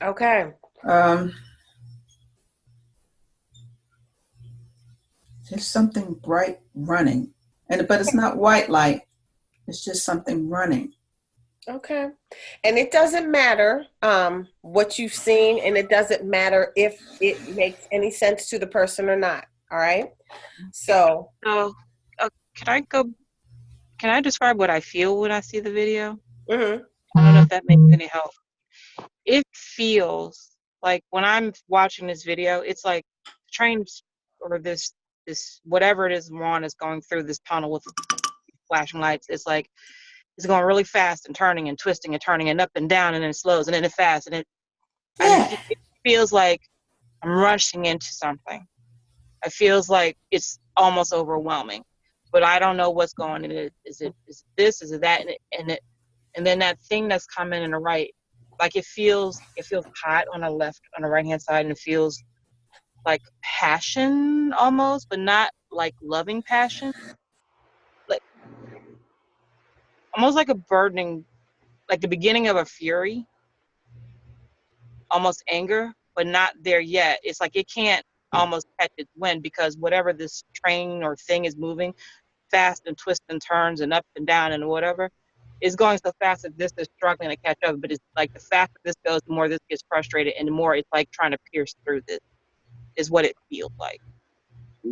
Okay.
Just something bright running. But it's not white light. It's just something running.
Okay. And it doesn't matter what you've seen, and it doesn't matter if it makes any sense to the person or not. All right. So
Can I describe what I feel when I see the video?
mm-hmm.
I don't know if that makes any help. It feels like when I'm watching this video, it's like trains or this whatever it is Ron is going through this tunnel with flashing lights. It's like it's going really fast and turning and twisting and turning and up and down, and then it slows and then it fast, and it feels like I'm rushing into something. It feels like it's almost overwhelming, but I don't know what's going on. Is it this? Is it that? And then that thing that's coming in the right like it feels hot on the right hand side, and it feels like passion almost, but not like loving passion, like almost like a burdening, like the beginning of a fury, almost anger, but not there yet. It's like it can't almost catch its wind, because whatever this train or thing is moving fast and twists and turns and up and down and whatever, is going so fast that this is struggling to catch up. But it's like the faster this goes, the more this gets frustrated, and the more it's like trying to pierce through this, is what it feels like.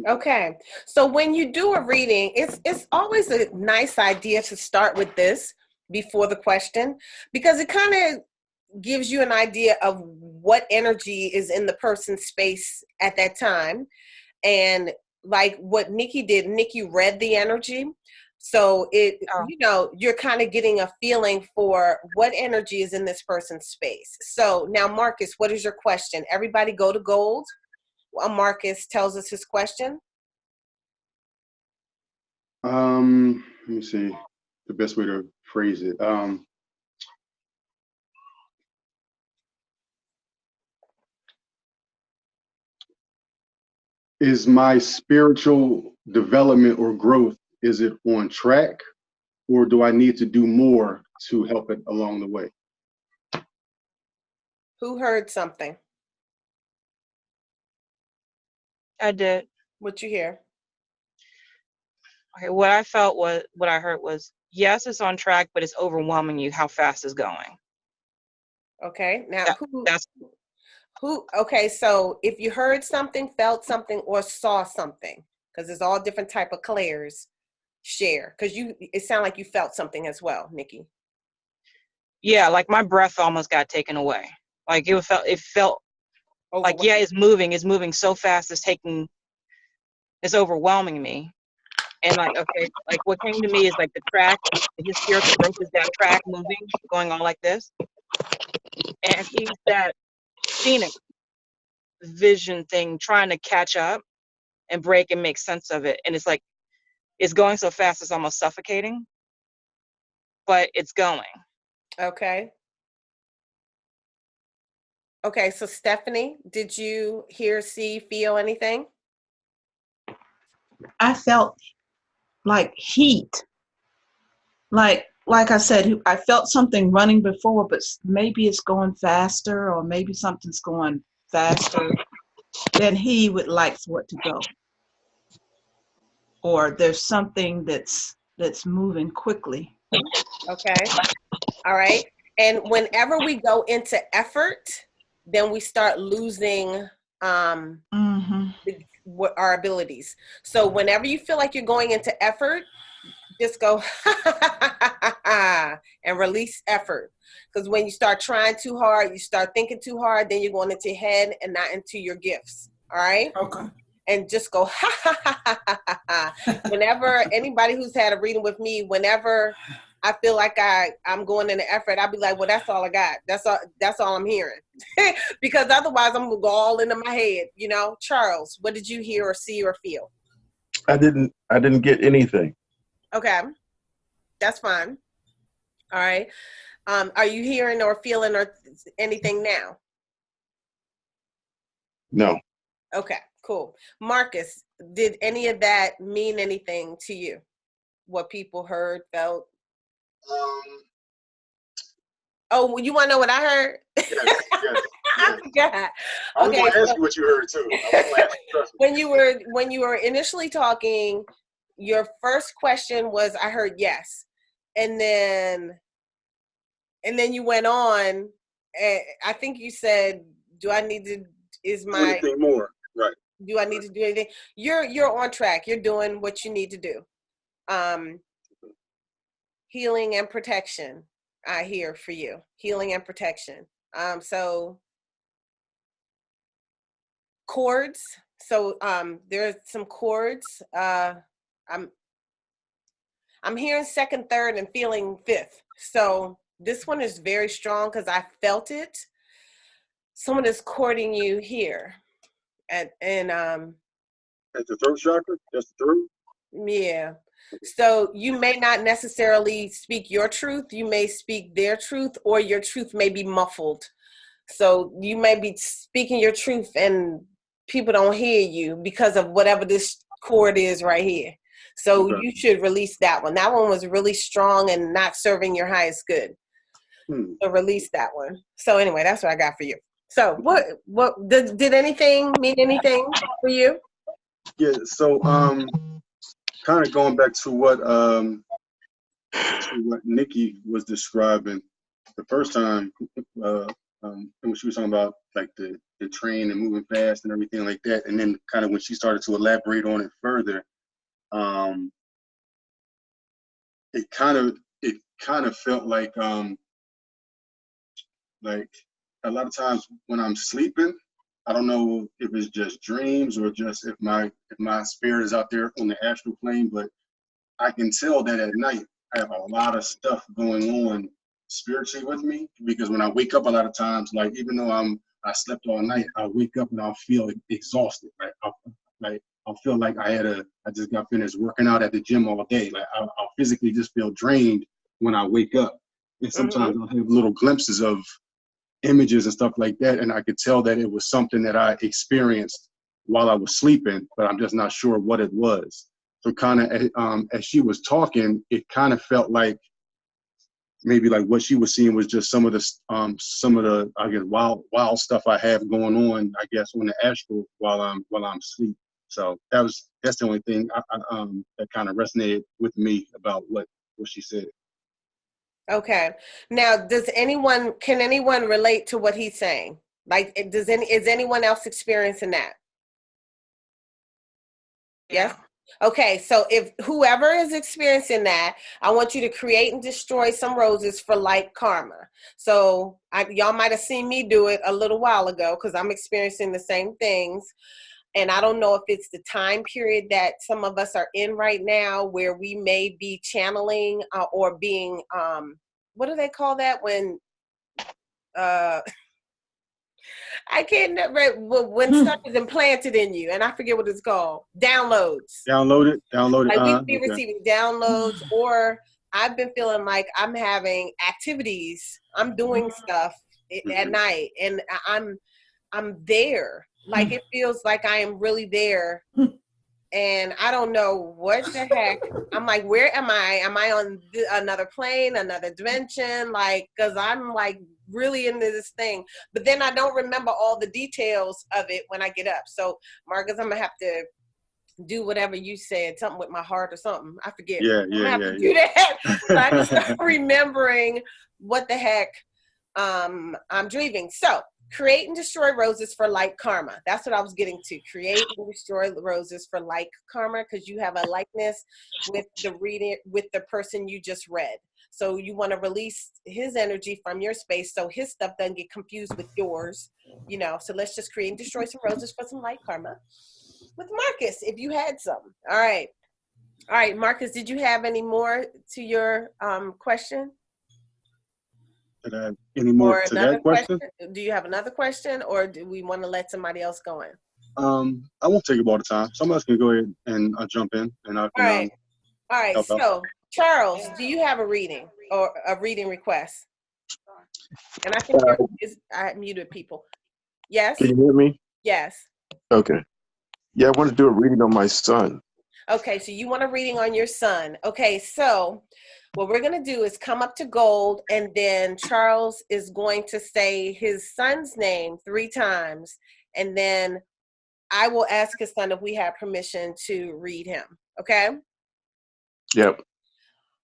Okay. So when you do a reading, it's always a nice idea to start with this before the question, because it kind of gives you an idea of what energy is in the person's space at that time. And like what Nikki did, Nikki read the energy. So you're kind of getting a feeling for what energy is in this person's space. So now, Marcus, what is your question? Everybody go to gold while Marcus tells us his question.
Let me see the best way to phrase it. Is my spiritual development or growth, is it on track, or do I need to do more to help it along the way?
Who heard something?
I did.
What you hear?
Okay, what I heard was, yes, it's on track, but it's overwhelming you how fast it's going.
Okay. Now,
That's
okay, so if you heard something, felt something, or saw something, because there's all different type of clairs, share, because it sounded like you felt something as well, Nikki.
yeah, like my breath almost got taken away. Like it felt like, yeah, it's moving so fast, it's overwhelming me. And like, okay, like what came to me is like the track, his spiritual growth is that track moving, going on like this. And he's that phoenix vision thing trying to catch up and break and make sense of it. And it's like, it's going so fast, it's almost suffocating, but it's going.
Okay. Okay, so Stephanie, did you hear, see, feel anything?
I felt like heat. Like I said, I felt something running before, but maybe it's going faster, or maybe something's going faster than he would like for it to go. Or there's something that's moving quickly.
Okay. All right. And whenever we go into effort, then we start losing our abilities. So whenever you feel like you're going into effort, just go and release effort. Because when you start trying too hard, you start thinking too hard, then you're going into your head and not into your gifts. All right?
Okay.
And just go Whenever anybody who's had a reading with me, whenever I feel like I'm going into effort, I'll be like, well, that's all I got. That's all I'm hearing. Because otherwise I'm gonna go all into my head, Charles, what did you hear or see or feel?
I didn't get anything.
Okay. That's fine. All right. Are you hearing or feeling or anything now?
No.
Okay, cool. Marcus, did any of that mean anything to you? What people heard, felt? Oh, you want to know what I heard?
Yes.
I forgot.
I was
Okay,
going to ask you what you heard too.
when you were initially talking, your first question was, I heard yes, and then you went on, and I think you said, "Do I need to?
Anything more?" Right.
Do I need to do anything? You're on track. You're doing what you need to do. Healing and protection, I hear for you. Healing and protection. So chords. So there's some chords. I'm hearing second, third, and feeling fifth. So this one is very strong because I felt it. Someone is courting you here. At the
throat chakra? That's the throat?
Yeah. So you may not necessarily speak your truth. You may speak their truth, or your truth may be muffled. So you may be speaking your truth and people don't hear you because of whatever this chord is right here. So
Okay.
you should release that one. That one was really strong and not serving your highest good. So release that one. So anyway, that's what I got for you. So what did anything mean anything for you?
Yeah. So kind of going back to what Nikki was describing the first time, when she was talking about like the train and moving fast and everything like that, and then kind of when she started to elaborate on it further, it kind of felt like a lot of times when I'm sleeping, I don't know if it's just dreams or just if my spirit is out there on the astral plane, but I can tell that at night I have a lot of stuff going on spiritually with me, because when I wake up a lot of times, like even though I slept all night, I wake up and I'll feel exhausted. I'll feel like I just got finished working out at the gym all day. Like I'll physically just feel drained when I wake up. And sometimes I'll have little glimpses of images and stuff like that, and I could tell that it was something that I experienced while I was sleeping, but I'm just not sure what it was. So kind of as she was talking, it kind of felt like maybe like what she was seeing was just some of the I guess wild stuff I have going on, I guess, on the astral while I'm asleep. So that's the only thing that kind of resonated with me about what she said.
Okay. Now, can anyone relate to what he's saying? Like, is anyone else experiencing that?
Yeah.
Yes. Okay. So if whoever is experiencing that, I want you to create and destroy some roses for light karma. So y'all might have seen me do it a little while ago, because I'm experiencing the same things. And I don't know if it's the time period that some of us are in right now, where we may be channeling or being, what do they call that when, I can't remember when stuff is implanted in you, and I forget what it's called. Downloads.
Download it.
Like we could be
Okay.
receiving downloads, or I've been feeling like I'm having activities. I'm doing stuff at night, and I'm there. Like it feels like I am really there. And I don't know what the heck. I'm like, where am I? Am I on another plane, another dimension? Like, because I'm like really into this thing. But then I don't remember all the details of it when I get up. So, Marcus, I'm going to have to do whatever you said, something with my heart or something. I forget.
Yeah.
I'm going to have to do that. So I can start remembering what the heck I'm dreaming. So, create and destroy roses for light karma. That's what I was getting to. Create and destroy roses for light karma, because you have a likeness with the person you just read. So you want to release his energy from your space so his stuff doesn't get confused with yours. So let's just create and destroy some roses for some light karma with Marcus, if you had some. All right, Marcus, did you have any more to your question?
Did I have any more to that question?
Do you have another question, or do we want to let somebody else go in?
I won't take up all the time. Somebody else can go ahead and jump in, and I can.
All right.
Help out.
So, Charles, do you have a reading or a reading request? And I think I muted people. Yes.
Can you hear me?
Yes.
Okay. Yeah, I want to do a reading on my son.
Okay, so you want a reading on your son. Okay, so what we're going to do is come up to gold, and then Charles is going to say his son's name 3 times, and then I will ask his son if we have permission to read him. Okay?
Yep.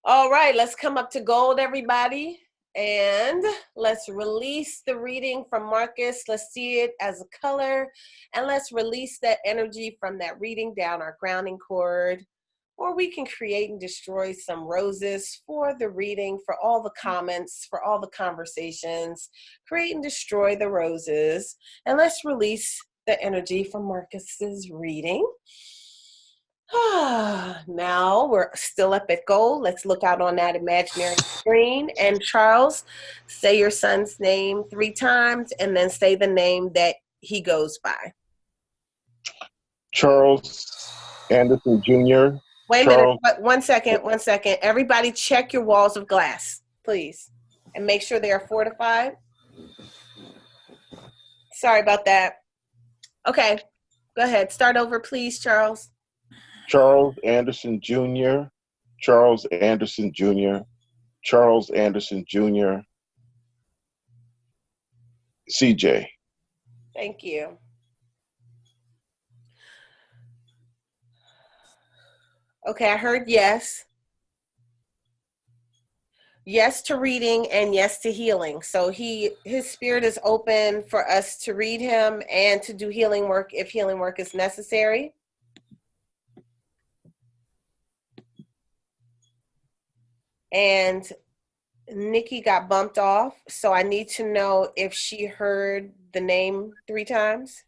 All right, let's come up to gold, everybody. And let's release the reading from Marcus. Let's see it as a color. And let's release that energy from that reading down our grounding cord. Or we can create and destroy some roses for the reading, for all the comments, for all the conversations. Create and destroy the roses. And let's release the energy from Marcus's reading. Now we're still up at gold. Let's look out on that imaginary screen. And Charles, say your son's name 3 times, and then say the name that he goes by.
Charles Anderson Jr.
Wait a minute.
Charles,
1 second. Everybody check your walls of glass, please. And make sure they are fortified. Sorry about that. Okay, go ahead. Start over, please, Charles.
Charles Anderson Jr., Charles Anderson Jr., Charles Anderson Jr., CJ.
Thank you. Okay, I heard yes. Yes to reading and yes to healing. So his spirit is open for us to read him and to do healing work if healing work is necessary. And Nikki got bumped off, so I need to know if she heard the name 3 times.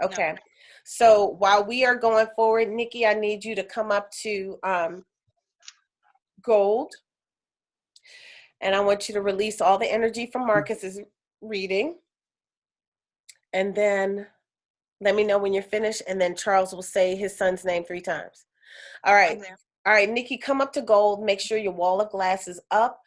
Okay. No. So while we are going forward, Nikki, I need you to come up to gold. And I want you to release all the energy from Marcus's reading. And then let me know when you're finished. And then Charles will say his son's name 3 times. All right. All right, Nikki, come up to gold. Make sure your wall of glass is up.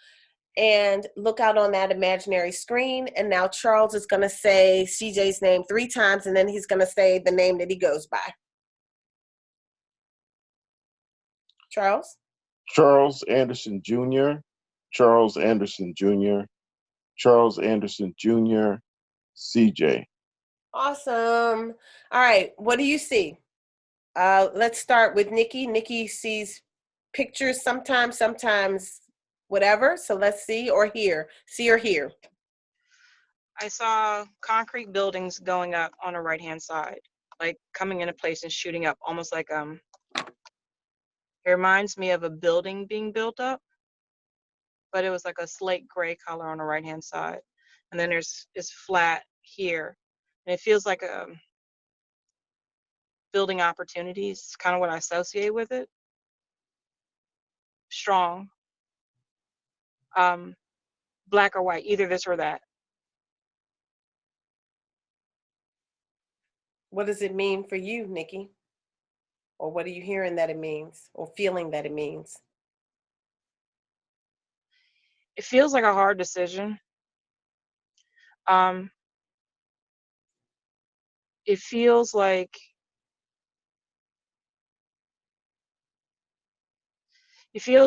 And look out on that imaginary screen. And now Charles is going to say CJ's name 3 times. And then he's going to say the name that he goes by. Charles?
Charles Anderson Jr., Charles Anderson Jr., Charles Anderson Jr., CJ.
Awesome. All right, what do you see? Let's start with Nikki. Nikki sees pictures sometimes whatever. So let's see or hear. See or hear.
I saw concrete buildings going up on the right-hand side, like coming into place and shooting up, almost like it reminds me of a building being built up, but it was like a slate gray color on the right-hand side. And then it's flat here. And it feels like building opportunities, kind of what I associate with it. Strong. Black or white, either this or that.
What does it mean for you, Nikki? Or what are you hearing that it means or feeling that it means?
It feels like a hard decision. It feels like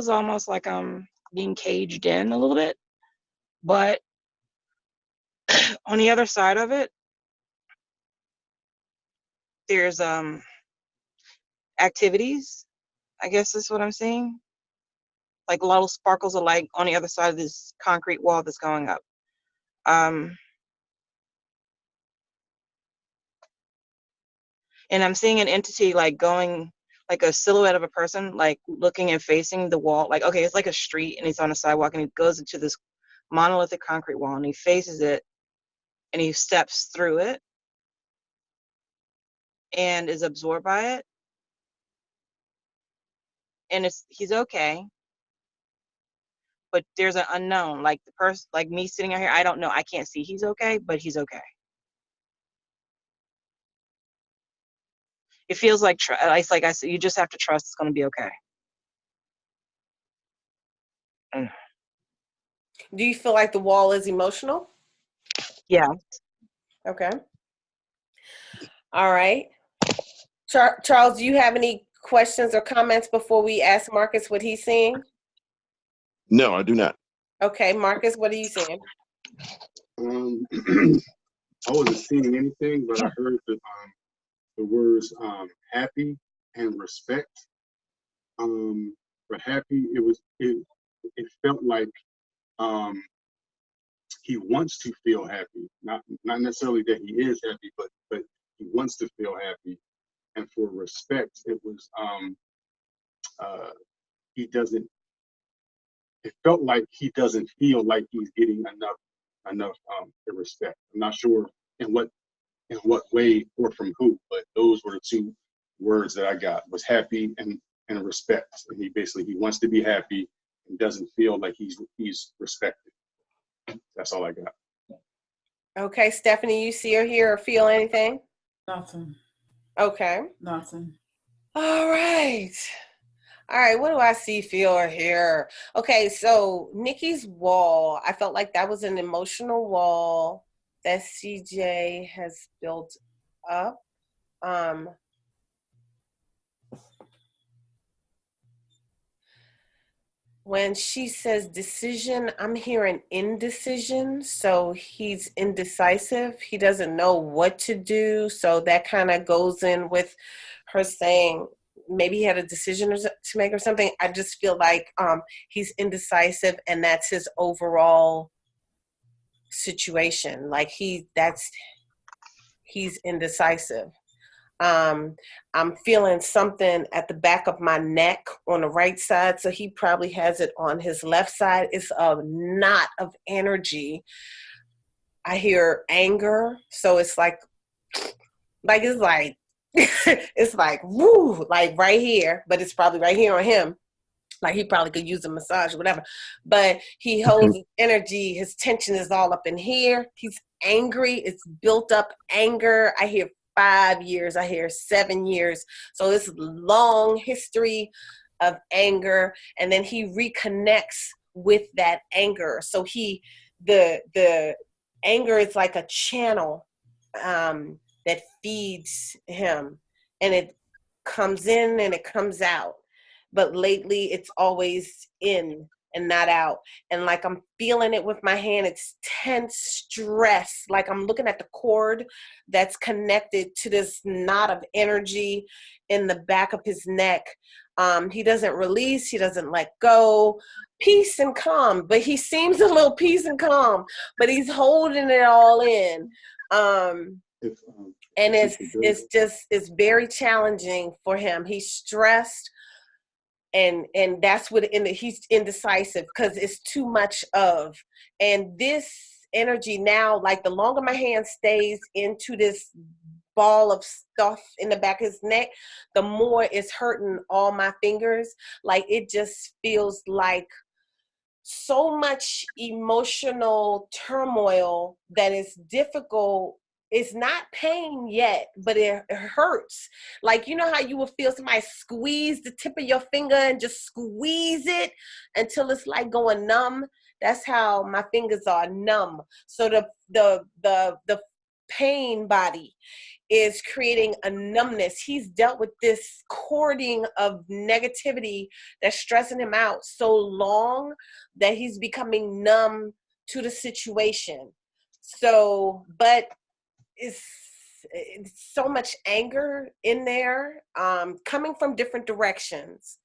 almost like I'm being caged in a little bit, but on the other side of it, there's activities, I guess is what I'm seeing. Like little sparkles of light on the other side of this concrete wall that's going up. And I'm seeing an entity like going, like a silhouette of a person, like looking and facing the wall. Like, okay, it's like a street and he's on a sidewalk and he goes into this monolithic concrete wall and he faces it and he steps through it and is absorbed by it. And he's okay. But there's an unknown, like the person, like me sitting out here, I don't know, I can't see he's okay, but he's okay. It feels like, like I said, you just have to trust it's going to be okay.
Do you feel like the wall is emotional?
Yeah.
Okay. All right. Charles, do you have any questions or comments before we ask Marcus what he's seeing?
No, I do not.
Okay, Marcus, what are you seeing?
I wasn't seeing anything, but I heard the words happy and respect. For happy, it felt like he wants to feel happy, not necessarily that he is happy, but he wants to feel happy. And for respect, it was he doesn't. It felt like he doesn't feel like he's getting enough respect. I'm not sure in what way or from who, but those were the 2 words that I got, was happy and respect. And he wants to be happy and doesn't feel like he's respected. That's all I got.
Okay, Stephanie, you see or hear or feel anything?
Nothing.
Okay.
Nothing.
All right. All right, what do I see, feel, or hear? Okay, so Nikki's wall, I felt like that was an emotional wall that CJ has built up. When she says decision, I'm hearing indecision. So he's indecisive. He doesn't know what to do. So that kind of goes in with her saying maybe he had a decision to make or something. I just feel like he's indecisive, and that's his overall situation. Like he's indecisive. I'm feeling something at the back of my neck on the right side, so he probably has it on his left side. It's a knot of energy. I hear anger, so it's like it's like it's like woo, like right here, but it's probably right here on him. Like he probably could use a massage or whatever, but he holds his energy. His tension is all up in here. He's angry. It's built up anger. I hear 5 years. I hear 7 years. So it's long history of anger, and then he reconnects with that anger. So the anger is like a channel that feeds him, and it comes in and it comes out. But lately it's always in and not out. And like I'm feeling it with my hand, it's tense stress. Like I'm looking at the cord that's connected to this knot of energy in the back of his neck. He doesn't release, he doesn't let go. Peace and calm, but he seems a little peace and calm, but he's holding it all in. And it's very challenging for him. He's stressed. And that's what he's indecisive because it's too much of. And this energy now, like the longer my hand stays into this ball of stuff in the back of his neck, the more it's hurting all my fingers. Like it just feels like so much emotional turmoil that is difficult. It's not pain yet, but it hurts. Like, you know how you will feel somebody squeeze the tip of your finger and just squeeze it until it's like going numb? That's how my fingers are numb. So the pain body is creating a numbness. He's dealt with this cording of negativity that's stressing him out so long that he's becoming numb to the situation. So, but it's so much anger in there, coming from different directions.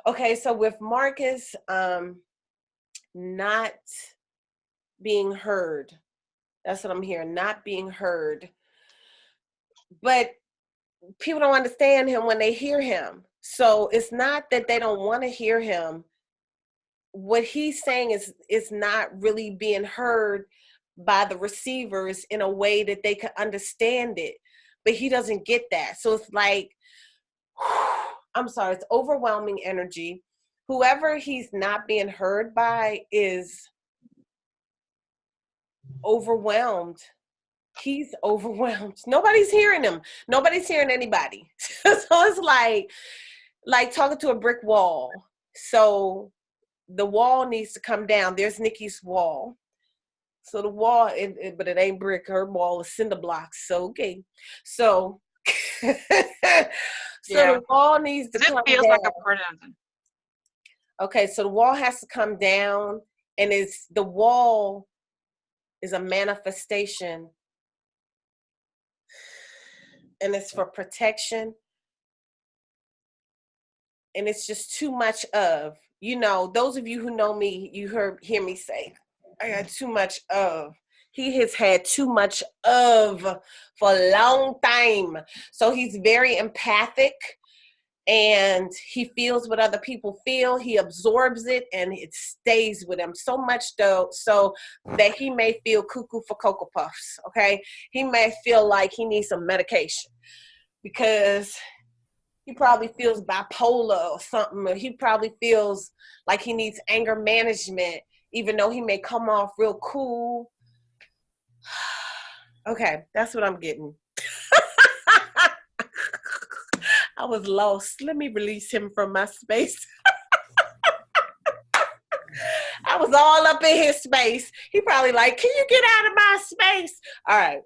Okay, so with Marcus not being heard, that's what I'm hearing, not being heard. But people don't understand him when they hear him. So it's not that they don't want to hear him. What he's saying is not really being heard by the receivers in a way that they can understand it. But he doesn't get that. So it's like, I'm sorry, it's overwhelming energy. Whoever he's not being heard by is overwhelmed. He's overwhelmed. Nobody's hearing him. Nobody's hearing anybody. So it's like talking to a brick wall. So the wall needs to come down. There's Nikki's wall. So the wall, but it ain't brick. Her wall is cinder blocks. So okay. So the wall needs to come down. It feels like a prison. Okay, so the wall has to come down, and the wall is a manifestation, and it's for protection. And it's just too much of, those of you who know me, you hear me say, I got too much of. He has had too much of for a long time. So he's very empathic, and he feels what other people feel. He absorbs it, and it stays with him so much, though, so that he may feel cuckoo for Cocoa Puffs, okay? He may feel like he needs some medication because he probably feels bipolar or something, or he probably feels like he needs anger management, even though he may come off real cool. Okay, that's what I'm getting. I was lost. Let me release him from my space. I was all up in his space. He probably like, can you get out of my space? All right.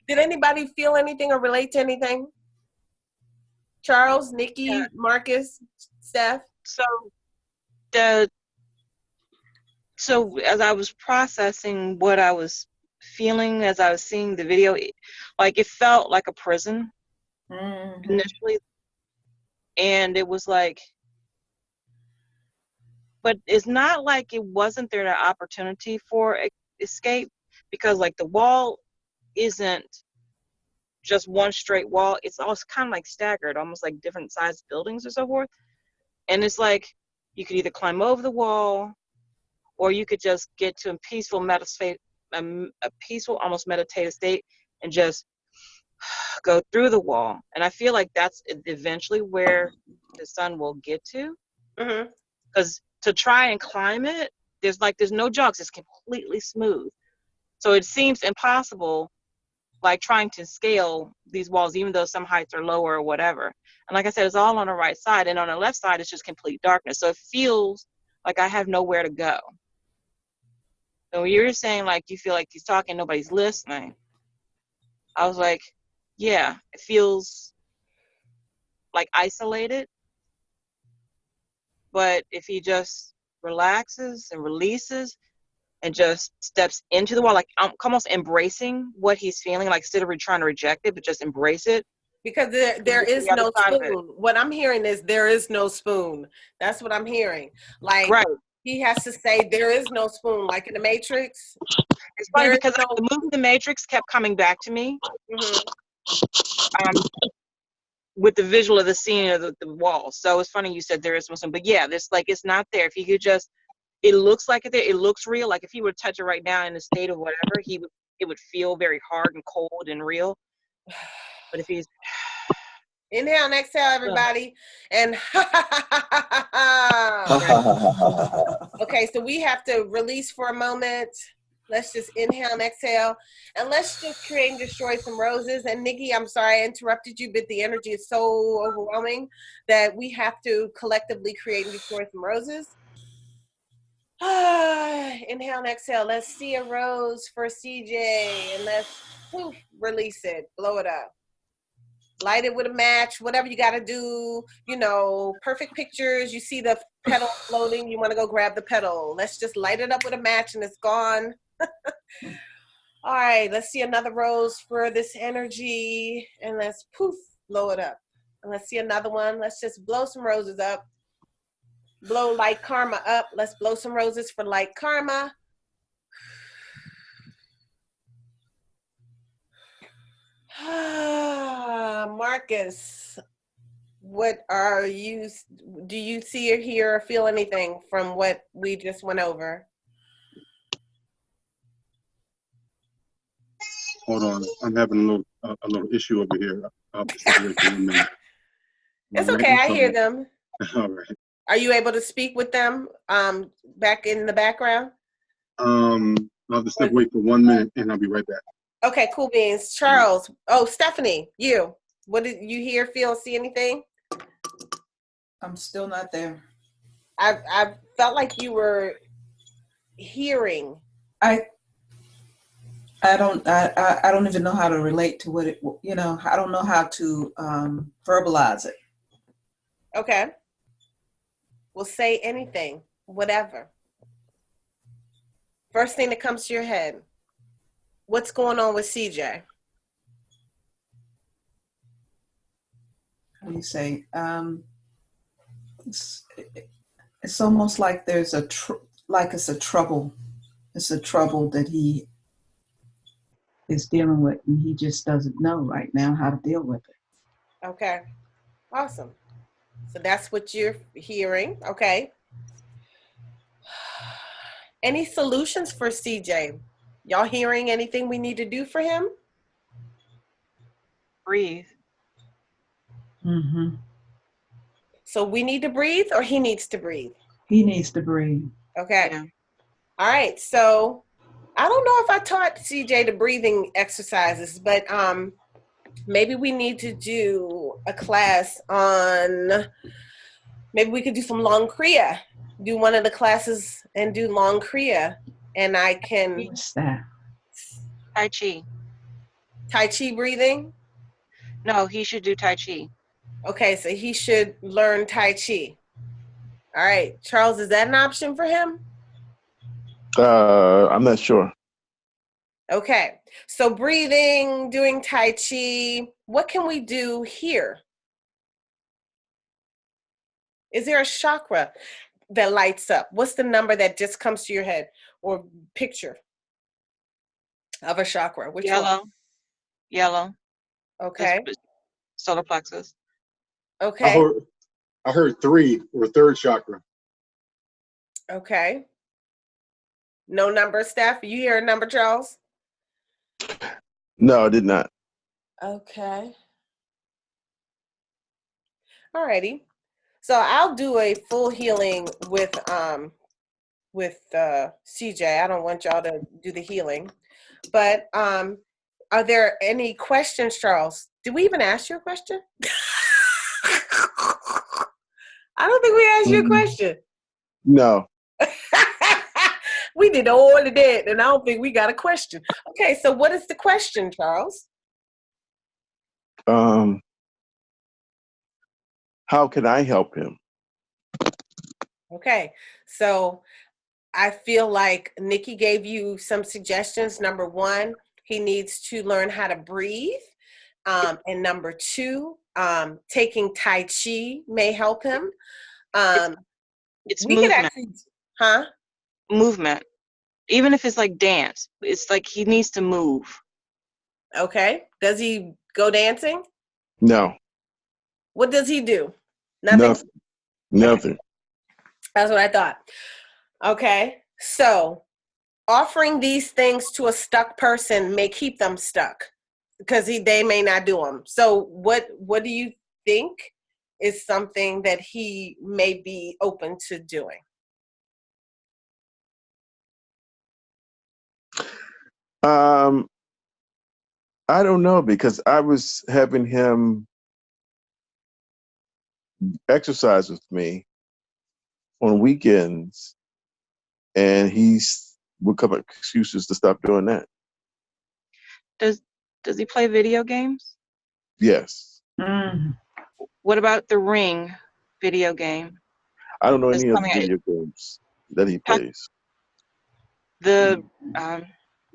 Did anybody feel anything or relate to anything? Charles, Nikki,
Yeah.
Marcus, Steph?
So as I was processing what I was feeling as I was seeing the video, it felt like a prison initially. And it was like, but it's not like it wasn't there an opportunity for escape, because like the wall isn't just one straight wall. It's also kind of like staggered, almost like different sized buildings or so forth. And it's like you could either climb over the wall, or you could just get to a peaceful a peaceful, almost meditative state, and just go through the wall. And I feel like that's eventually where the sun will get to. Because to try and climb it, there's no jogs. It's completely smooth. So it seems impossible, like trying to scale these walls, even though some heights are lower or whatever. And like I said, it's all on the right side. And on the left side, it's just complete darkness. So it feels like I have nowhere to go. So when you're saying like you feel like he's talking, nobody's listening, I was like, yeah, it feels like isolated. But if he just relaxes and releases and just steps into the wall, like I'm almost embracing what he's feeling, like instead of trying to reject it, but just embrace it.
Because there is no spoon. What I'm hearing is there is no spoon. That's what I'm hearing. Like,
right.
He has to say there is no spoon, like in the Matrix.
It's funny because the movie The Matrix kept coming back to me. With the visual of the scene of the wall. So it's funny you said there is no spoon. But yeah, this it's not there. If he could just, it looks like it there. It looks real. Like if he were to touch it right now in a state of whatever, it would feel very hard and cold and real. But if he's
inhale and exhale, everybody, and okay, so we have to release for a moment. Let's just inhale and exhale, and let's just create and destroy some roses. And Nikki, I'm sorry I interrupted you, but the energy is so overwhelming that we have to collectively create and destroy some roses. Inhale and exhale. Let's see a rose for CJ, and let's poof, release it, blow it up. Light it with a match, whatever you got to do, perfect pictures. You see the petal floating, you want to go grab the petal. Let's just light it up with a match and it's gone. All right, let's see another rose for this energy, and let's poof, blow it up. And let's see another one. Let's just blow some roses up. Blow light karma up. Let's blow some roses for light karma. Marcus, what do you see or hear or feel anything from what we just went over?
Hold on, I'm having a little issue over here. I'll just wait for 1 minute.
It's okay, I hear them.
All right.
Are you able to speak with them back in the background?
I'll just step away for 1 minute and I'll be right back.
Okay, cool beans. Charles, Stephanie, what did you hear, feel, see anything?
I'm still not there.
I felt like you were hearing.
I don't even know how to relate to what I don't know how to verbalize it.
Okay. Well, say anything, whatever. First thing that comes to your head. What's going on with CJ?
How do you say? It's almost like there's it's a trouble. It's a trouble that he is dealing with, and he just doesn't know right now how to deal with it.
Okay. Awesome. So that's what you're hearing. Okay. Any solutions for CJ? Y'all hearing anything we need to do for him?
Breathe.
Mm-hmm.
So we need to breathe, or he needs to breathe?
He needs to breathe.
Okay.
Yeah.
All right. So I don't know if I taught CJ the breathing exercises, but maybe we need to do a class on, maybe we could do some long kriya. Do one of the classes and do long kriya. And I can
What's that?
Tai Chi.
Tai Chi breathing.
No, he should do Tai Chi.
Okay, so he should learn Tai Chi. All right, Charles, is that an option for him?
I'm not sure.
Okay, so breathing, doing Tai Chi. What can we do here? Is there a chakra that lights up? What's the number that just comes to your head or picture of a chakra? Which
Yellow.
one?
Yellow.
Okay.
Solar plexus.
Okay.
I heard 3 or third chakra.
Okay. No number, Steph? You hear a number, Charles?
No, I did not.
Okay. Alrighty. So I'll do a full healing with CJ. I don't want y'all to do the healing. But are there any questions, Charles? Did we even ask you a question? I don't think we asked you a question.
No.
We did all of that, and I don't think we got a question. Okay, so what is the question, Charles?
How can I help him?
Okay, so I feel like Nikki gave you some suggestions. Number 1, he needs to learn how to breathe. And number 2, taking Tai Chi may help him.
It's
We could
movement.
actually, huh?
Movement. Even if it's like dance, it's like he needs to move.
Okay. Does he go dancing?
No.
What does he do? Nothing?
Nothing.
Okay. That's what I thought. Okay. So offering these things to a stuck person may keep them stuck because they may not do them. So what do you think is something that he may be open to doing?
I don't know, because I was having him exercise with me on weekends, and would come up with excuses to stop doing that.
Does he play video games?
Yes.
Mm.
What about the Ring video game?
I don't know
It's
any of the
coming out.
video games that he plays.
The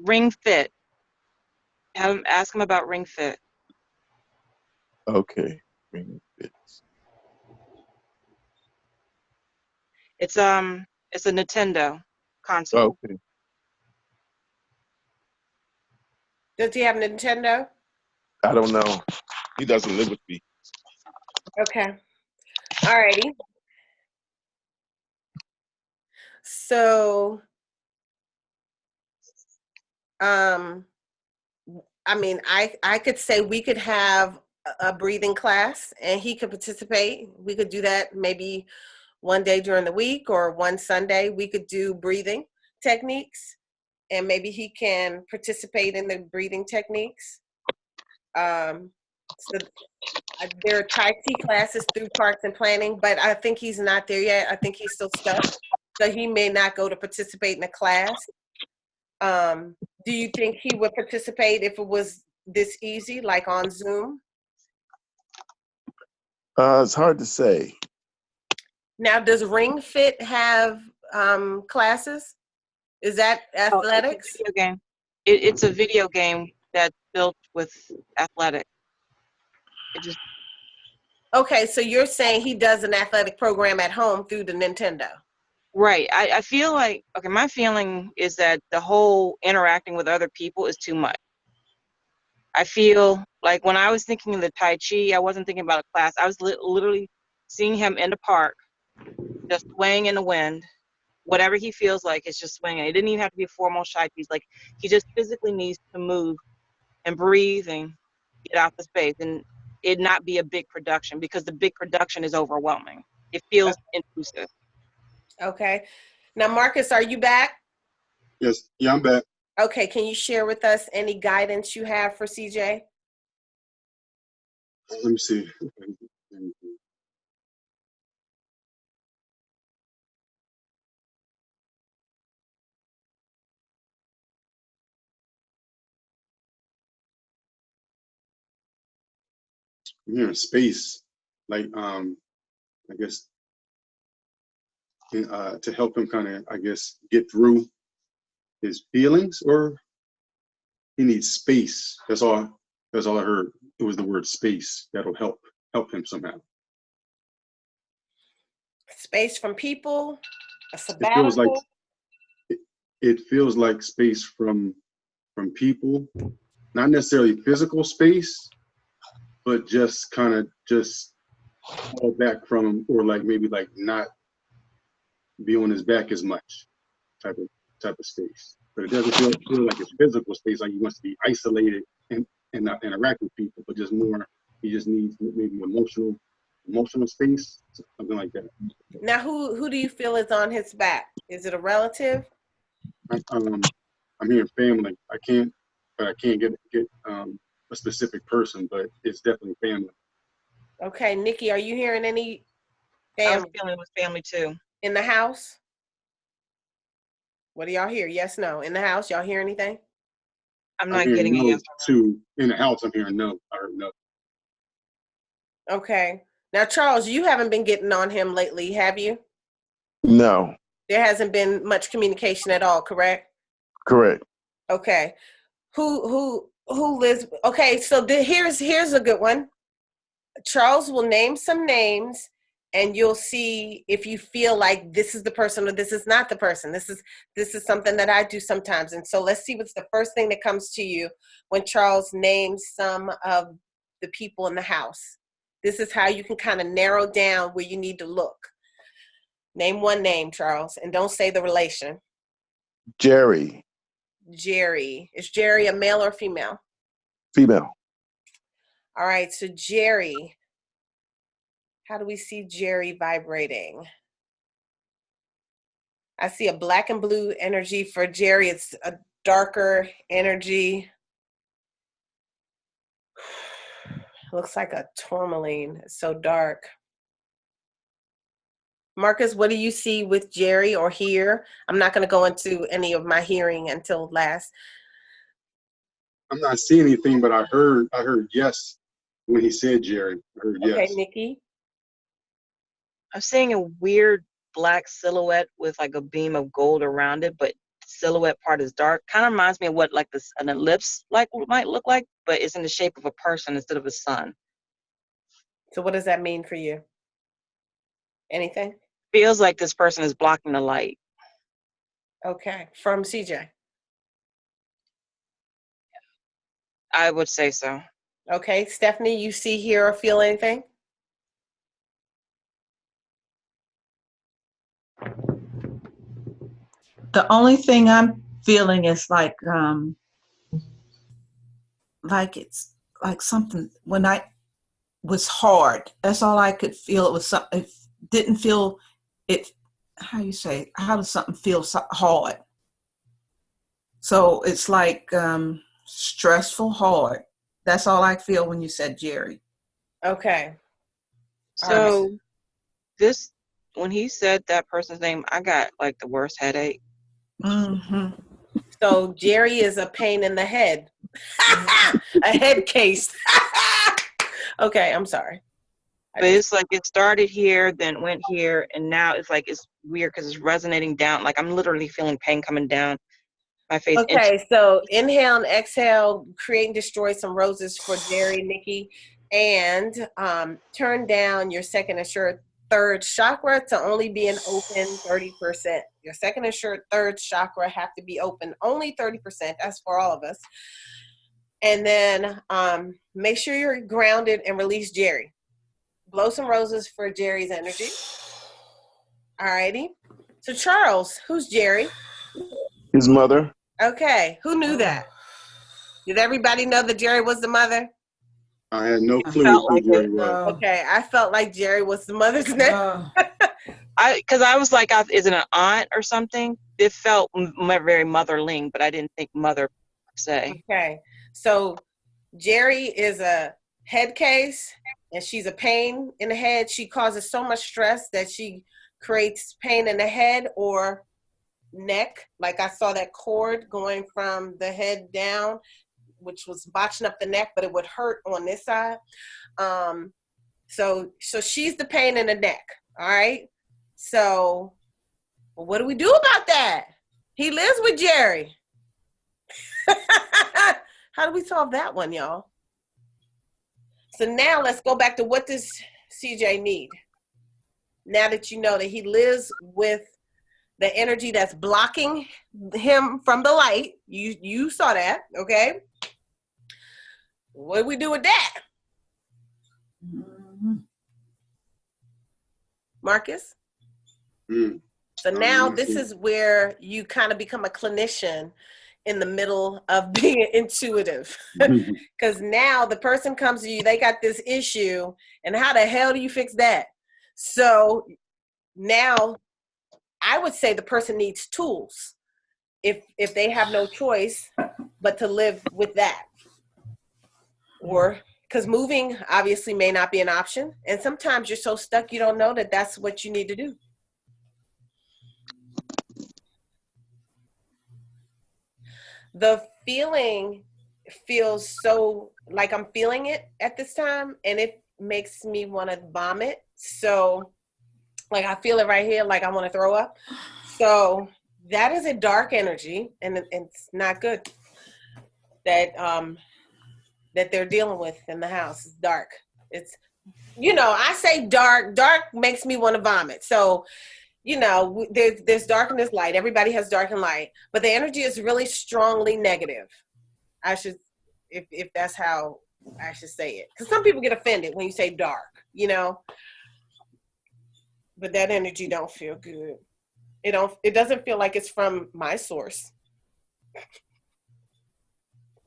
Ring Fit. Ask him about Ring Fit.
Okay.
It's a Nintendo console.
Okay.
Does he have Nintendo?
I don't know. He doesn't live with me.
Okay. All righty. So, I mean, I could say we could have a breathing class and he could participate. We could do that maybe one day during the week, or one Sunday we could do breathing techniques, and maybe he can participate in the breathing techniques. So there are Tai Chi classes through Parks and Planning, but I think he's not there yet. I think he's still stuck. So he may not go to participate in a class. Do you think he would participate if it was this easy, like on Zoom?
It's hard to say.
Now, does Ring Fit have classes? Is that athletics?
It's a video game. It's a video game that's built with athletics. It just
Okay, so you're saying he does an athletic program at home through the Nintendo.
right. I feel like, okay, my feeling is that the whole interacting with other people is too much. I feel like when I was thinking of the Tai Chi, I wasn't thinking about a class. I was literally seeing him in the park, just swaying in the wind. Whatever he feels like, it's just swinging. It didn't even have to be a formal shy piece. Like, he just physically needs to move and breathe and get out the space, and it not be a big production, because the big production is overwhelming. It feels intrusive.
Okay. Now, Marcus, are you back?
Yes. Yeah, I'm back.
Okay, can you share with us any guidance you have for CJ?
Let me see. I'm hearing space, like I guess to help him kind of, I guess, get through his feelings, or he needs space. That's all. That's all I heard. It was the word space that'll help him somehow.
Space from people, a
It feels like
sabbatical.
it feels like space from people, not necessarily physical space, but just kind of just fall back from, or like maybe like not be on his back as much type of space. But it doesn't feel like it's physical space, like he wants to be isolated and not interact with people, but just more, he just needs maybe emotional space, something like that.
Now, who do you feel is on his back? Is it a relative?
I'm hearing family. I can't get a specific person, but it's definitely family.
Okay, Nikki, are you hearing any
I was
family
feeling it was family too.
in the house? What do y'all hear? Yes, no. In the house, y'all hear anything?
I'm
I'm
not
hearing
getting a
no
yes.
to in the house. I'm hearing no. I heard no.
Okay. Now, Charles, you haven't been getting on him lately, have you?
No,
There hasn't been much communication at all, correct?
correct.
Okay. Who lives? Okay, so here's a good one. Charles will name some names, and you'll see if you feel like this is the person or this is not the person. This is something that I do sometimes. And so let's see what's the first thing that comes to you when Charles names some of the people in the house. This is how you can kind of narrow down where you need to look. Name one name, Charles, and don't say the relation.
Jerry,
Jerry. Is Jerry a male or female?
female.
All right, so Jerry. How do we see Jerry vibrating? I see a black and blue energy for Jerry. It's a darker energy. Looks like a tourmaline. It's so dark. Marcus, what do you see with Jerry or hear? I'm not going to go into any of my hearing until last.
I'm not seeing anything, but I heard yes when he said Jerry. I heard
Okay,
yes.
Nikki.
I'm seeing a weird black silhouette with like a beam of gold around it, but silhouette part is dark. Kind of reminds me of what like an ellipse like might look like, but it's in the shape of a person instead of a sun.
So what does that mean for you? Anything?
Feels like this person is blocking the light.
Okay, from CJ.
I would say so.
Okay, Stephanie, you see, hear, or feel anything?
The only thing I'm feeling is like it's like something when I was hard. That's all I could feel. It was something. It didn't feel it. How you say? How does something feel hard? So it's like stressful, hard. That's all I feel when you said Jerry.
Okay.
So this, when he said that person's name, I got like the worst headache.
Mm-hmm.
So Jerry is a pain in the head. A head case. Okay, I'm sorry.
But it's like it started here, then went here, and now it's like it's weird because it's resonating down. Like I'm literally feeling pain coming down my face.
Okay, so inhale and exhale, create and destroy some roses for Jerry, Nikki, and turn down your second and third chakra to only be an open 30%. Your second and third chakra have to be open only 30%. That's for all of us. And then make sure you're grounded and release Jerry. Blow some roses for Jerry's energy. All righty. So Charles, who's Jerry?
His mother.
Okay, who knew that? Did everybody know that Jerry was the mother?
I had no clue
Felt
who
like
Jerry was.
Okay, I felt like Jerry was the mother's name.
Because I was like, is it an aunt or something? It felt very motherling, but I didn't think mother per se.
Okay, so Jerry is a head case and she's a pain in the head, she causes so much stress that she creates pain in the head or neck. Like I saw that cord going from the head down, which was botching up the neck, but it would hurt on this side. So she's the pain in the neck. All right. So what do we do about that? He lives with Jerry. How do we solve that one, y'all? So now let's go back to what does CJ need? Now that you know that he lives with the energy that's blocking him from the light, you saw that, okay? What do we do with that? Marcus? So now this is where you kind of become a clinician in the middle of being intuitive. Because now the person comes to you, they got this issue, and how the hell do you fix that? So now I would say the person needs tools if they have no choice but to live with that. Or because moving obviously may not be an option. And sometimes you're so stuck you don't know that that's what you need to do. The feeling feels so like I'm feeling it at this time, and it makes me want to vomit. So like I feel it right here, like I want to throw up. So that is a dark energy, and it's not good that that they're dealing with in the house. It's dark. It's, you know, I say dark. Dark makes me want to vomit. So, you know, there's dark and there's light. Everybody has dark and light, but the energy is really strongly negative. I should, if that's how I should say it, because some people get offended when you say dark, you know. But that energy don't feel good. It doesn't feel like it's from my source.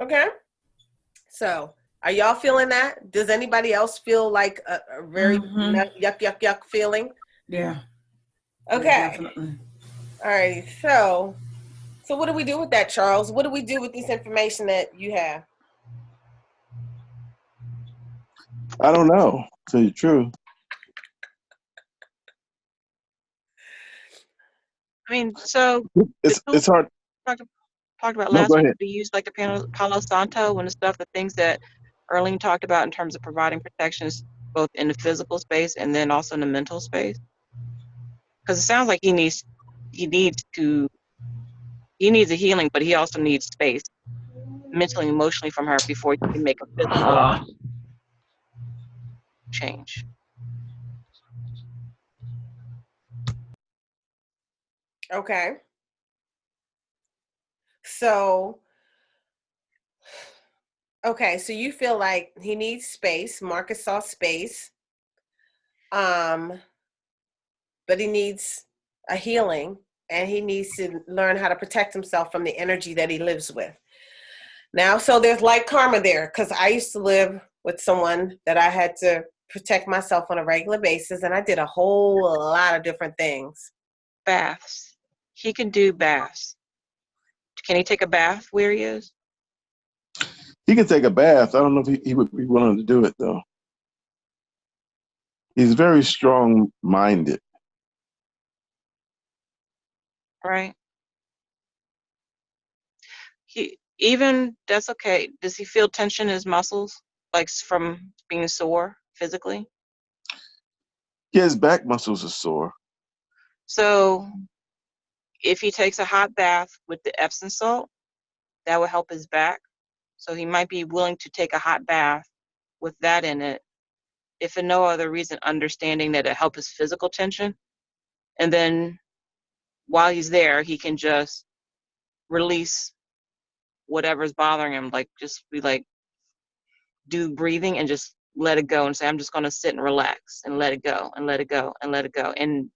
Okay. So are y'all feeling that? Does anybody else feel like a very yuck feeling?
Yeah.
Okay.
Yeah, definitely.
All right. So what do we do with that, Charles? What do we do with this information that you have?
I don't know, to tell you the truth.
I mean, so
It's hard.
talked about
No,
last
go
week,
ahead.
we used like the Palo Santo and the things that Erling talked about in terms of providing protections both in the physical space and then also in the mental space. Because it sounds like he needs a healing, but he also needs space mentally and emotionally from her before he can make a physical change.
Okay. So you feel like he needs space. Marcus saw space. But he needs a healing, and he needs to learn how to protect himself from the energy that he lives with. Now, so there's like karma there, because I used to live with someone that I had to protect myself on a regular basis, and I did a whole lot of different things.
Baths. He can do baths. Can he take a bath where he is?
He can take a bath. I don't know if he would be willing to do it, though. He's very strong-minded.
Right. That's okay. Does he feel tension in his muscles, like from being sore physically?
Yeah, his back muscles are sore.
So if he takes a hot bath with the Epsom salt, that will help his back. So he might be willing to take a hot bath with that in it, if for no other reason, understanding that it helps his physical tension. And then while he's there, he can just release whatever's bothering him, like just be like, do breathing and just let it go and say, I'm just going to sit and relax and let it go and let it go and let it go. And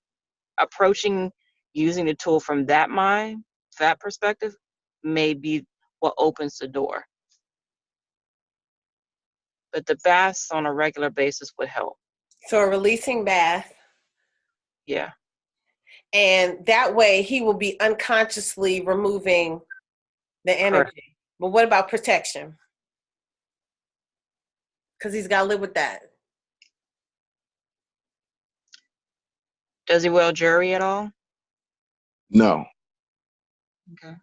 approaching using the tool from that perspective may be what opens the door. But the baths on a regular basis would help.
So a releasing bath.
Yeah.
And that way he will be unconsciously removing the energy. Correct. But what about protection? because he's got to live with that.
Does he wear jewelry at all?
No.
Okay.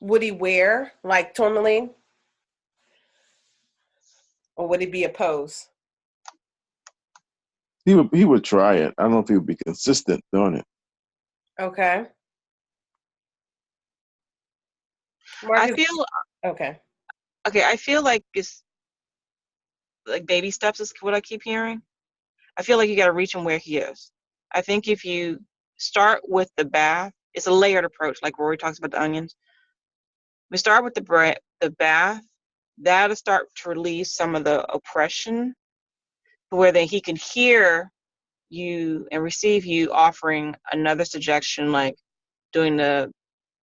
Would he wear like tourmaline? Or would he be opposed?
He would try it. I don't know if he would be consistent doing it.
Okay.
I
Marcus,
feel
okay.
okay. I feel like it's like baby steps is what I keep hearing. I feel like you got to reach him where he is. I think if you start with the bath, it's a layered approach, like Rorree talks about the onions. We start with the bath. That'll start to release some of the oppression, where then he can hear you and receive you offering another suggestion, like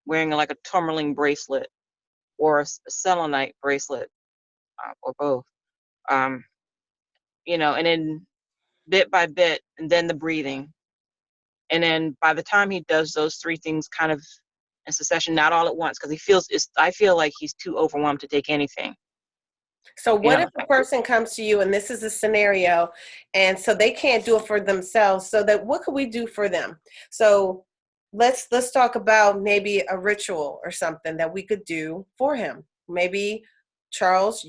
wearing like a tourmaline bracelet or a selenite bracelet, or both. You know, and then bit by bit, and then the breathing. And then by the time he does those three things kind of in succession, not all at once, because I feel like he's too overwhelmed to take anything.
So
You
what
know?
if a person comes to you and this is a scenario and so they can't do it for themselves, so that what could we do for them? So let's talk about maybe a ritual or something that we could do for him. Maybe Charles,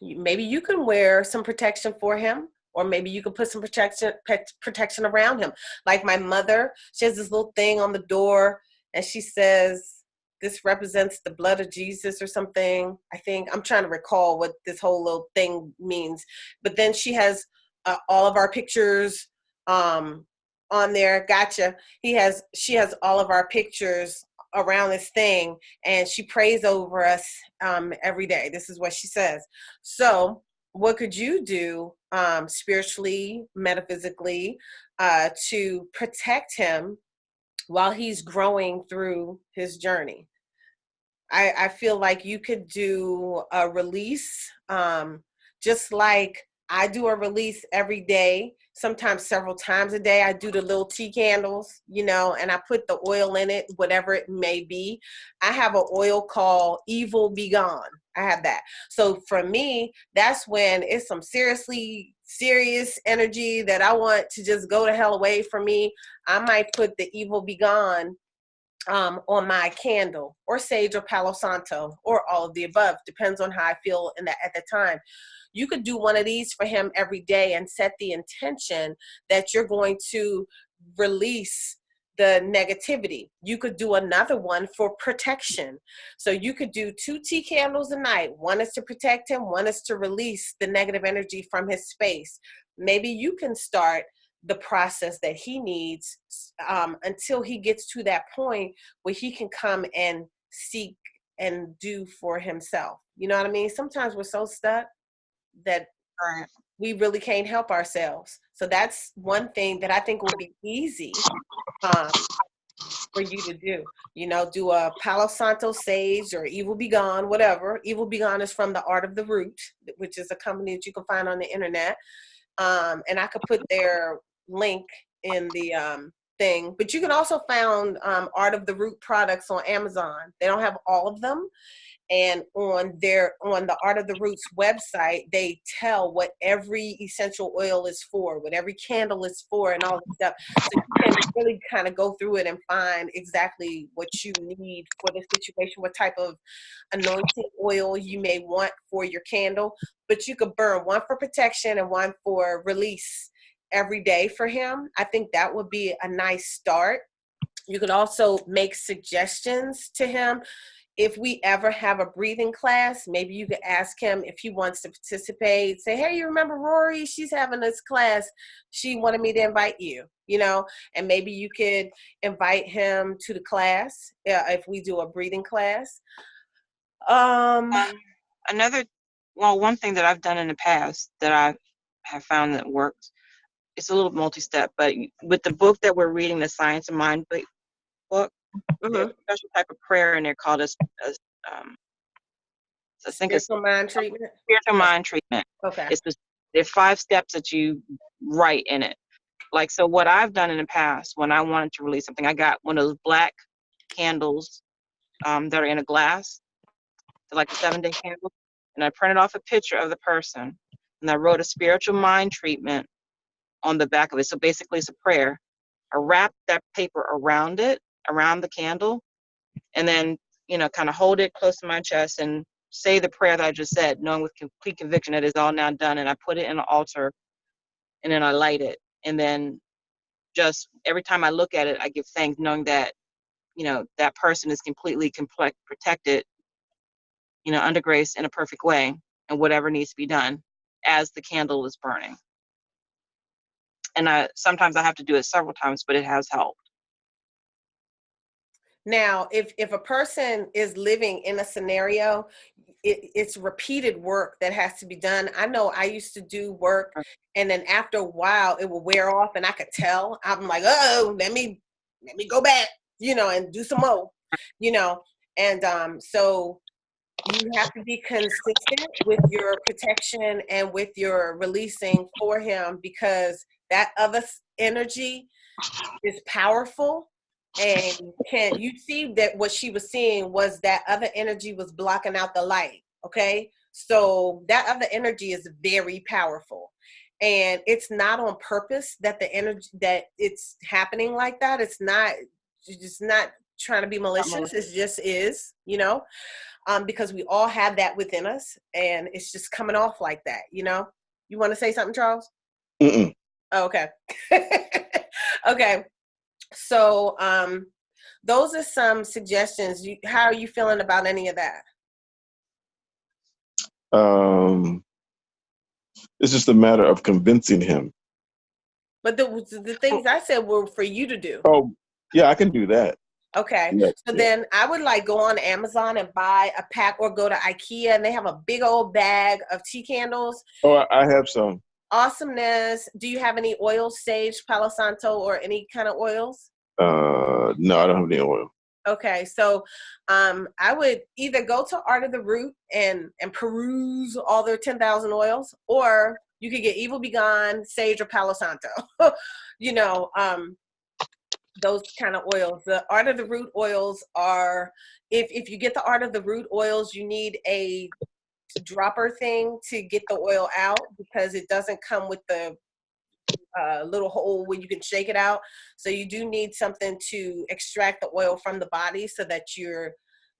maybe you can wear some protection for him, or maybe you can put some protection around him. Like my mother, she has this little thing on the door and she says, this represents the blood of Jesus or something. I think I'm trying to recall what this whole little thing means. But then she has all of our pictures on there. Gotcha. She has all of our pictures around this thing, and she prays over us every day. This is what she says. So what could you do spiritually, metaphysically, to protect him while he's growing through his journey? I feel like you could do a release, just like I do a release every day, sometimes several times a day. I do the little tea candles, and I put the oil in it, whatever it may be. I have an oil called Evil Be Gone. I have that. So for me, that's when it's some seriously serious energy that I want to just go to hell away from me. I might put the Evil Be Gone on my candle, or sage, or Palo Santo, or all of the above. Depends on how I feel at the time. You could do one of these for him every day and set the intention that you're going to release the negativity. You could do another one for protection. So you could do 2 tea candles a night. One is to protect him, one is to release the negative energy from his space. Maybe you can start the process that he needs until he gets to that point where he can come and seek and do for himself. You know what I mean? Sometimes we're so stuck that we really can't help ourselves. So that's one thing that I think will be easy for you to do. Do a Palo Santo sage or Evil Be Gone, whatever. Evil Be Gone is from the Art of the Root, which is a company that you can find on the internet. And I could put their link in the thing, but you can also find Art of the Root products on Amazon. They don't have all of them, and on the Art of the Roots website, they tell what every essential oil is for, what every candle is for, and all this stuff. So you can really kind of go through it and find exactly what you need for the situation, what type of anointing oil you may want for your candle. But you could burn one for protection and one for release every day for him. I think that would be a nice start. You could also make suggestions to him. If we ever have a breathing class, maybe you could ask him if he wants to participate. Say, hey, you remember Rorree? She's having this class. She wanted me to invite you, and maybe you could invite him to the class if we do a breathing class.
One thing that I've done in the past that I have found that works, it's a little multi-step, but with the book that we're reading, the Science of Mind book, there's a special type of prayer in there called
spiritual mind treatment.
Spiritual mind treatment.
Okay.
There are 5 steps that you write in it. Like, so what I've done in the past when I wanted to release something, I got one of those black candles that are in a glass. They're like the 7-day candles. And I printed off a picture of the person, and I wrote a spiritual mind treatment on the back of it. So basically, it's a prayer. I wrapped that paper around it, around the candle, and then, kind of hold it close to my chest and say the prayer that I just said, knowing with complete conviction that it's all now done. And I put it in an altar, and then I light it. And then just every time I look at it, I give thanks, knowing that, that person is completely protected, under grace in a perfect way, and whatever needs to be done as the candle is burning. And sometimes I have to do it several times, but it has helped.
Now, if a person is living in a scenario, it's repeated work that has to be done. I know I used to do work, and then after a while it will wear off, and I could tell. I'm like, oh, let me go back, and do some more, and so you have to be consistent with your protection and with your releasing for him, because that other energy is powerful. And can you see that what she was seeing was that other energy was blocking out the light? Okay, so that other energy is very powerful, and it's not on purpose that the energy that it's happening like that. It's just not trying to be malicious. It just is, because we all have that within us, and it's just coming off like that. You want to say something, Charles?
Mm-mm.
Oh, okay. Okay. So those are some suggestions. How are you feeling about any of that?
It's just a matter of convincing him.
But the things I said were for you to do.
Oh, yeah, I can do that.
Okay.
Yeah,
So then I would go on Amazon and buy a pack, or go to IKEA, and they have a big old bag of tea candles.
Oh, I have some.
Awesomeness. Do you have any oils, sage, Palo Santo, or any kind of oils?
No, I don't have any oil.
Okay, so I would either go to Art of the Root and peruse all their 10,000 oils, or you could get Evil Be Gone, Sage, or Palo Santo. Those kind of oils. The Art of the Root oils are, if you get the Art of the Root oils, you need a dropper thing to get the oil out, because it doesn't come with the little hole where you can shake it out. So you do need something to extract the oil from the body, so that you're,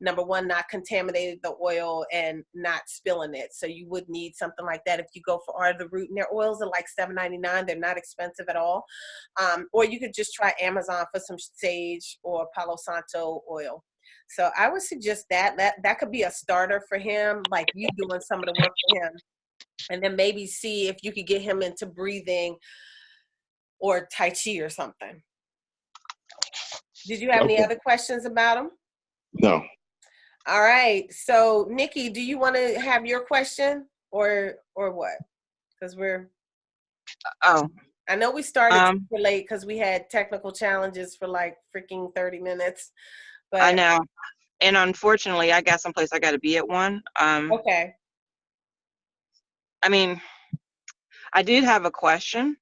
number one, not contaminating the oil and not spilling it. So you would need something like that if you go for Art of the Root. And their oils are like $7.99. They're not expensive at all. Or you could just try Amazon for some sage or Palo Santo oil. So I would suggest that could be a starter for him, like you doing some of the work for him. And then maybe see if you could get him into breathing or Tai Chi or something. Did you have any other questions about him?
No.
All right. So Nikki, do you want to have your question or what? Because I know we started super late because we had technical challenges for like freaking 30 minutes. But
I know. And unfortunately, I got someplace I got to be at 1.
Okay.
I mean, I did have a question.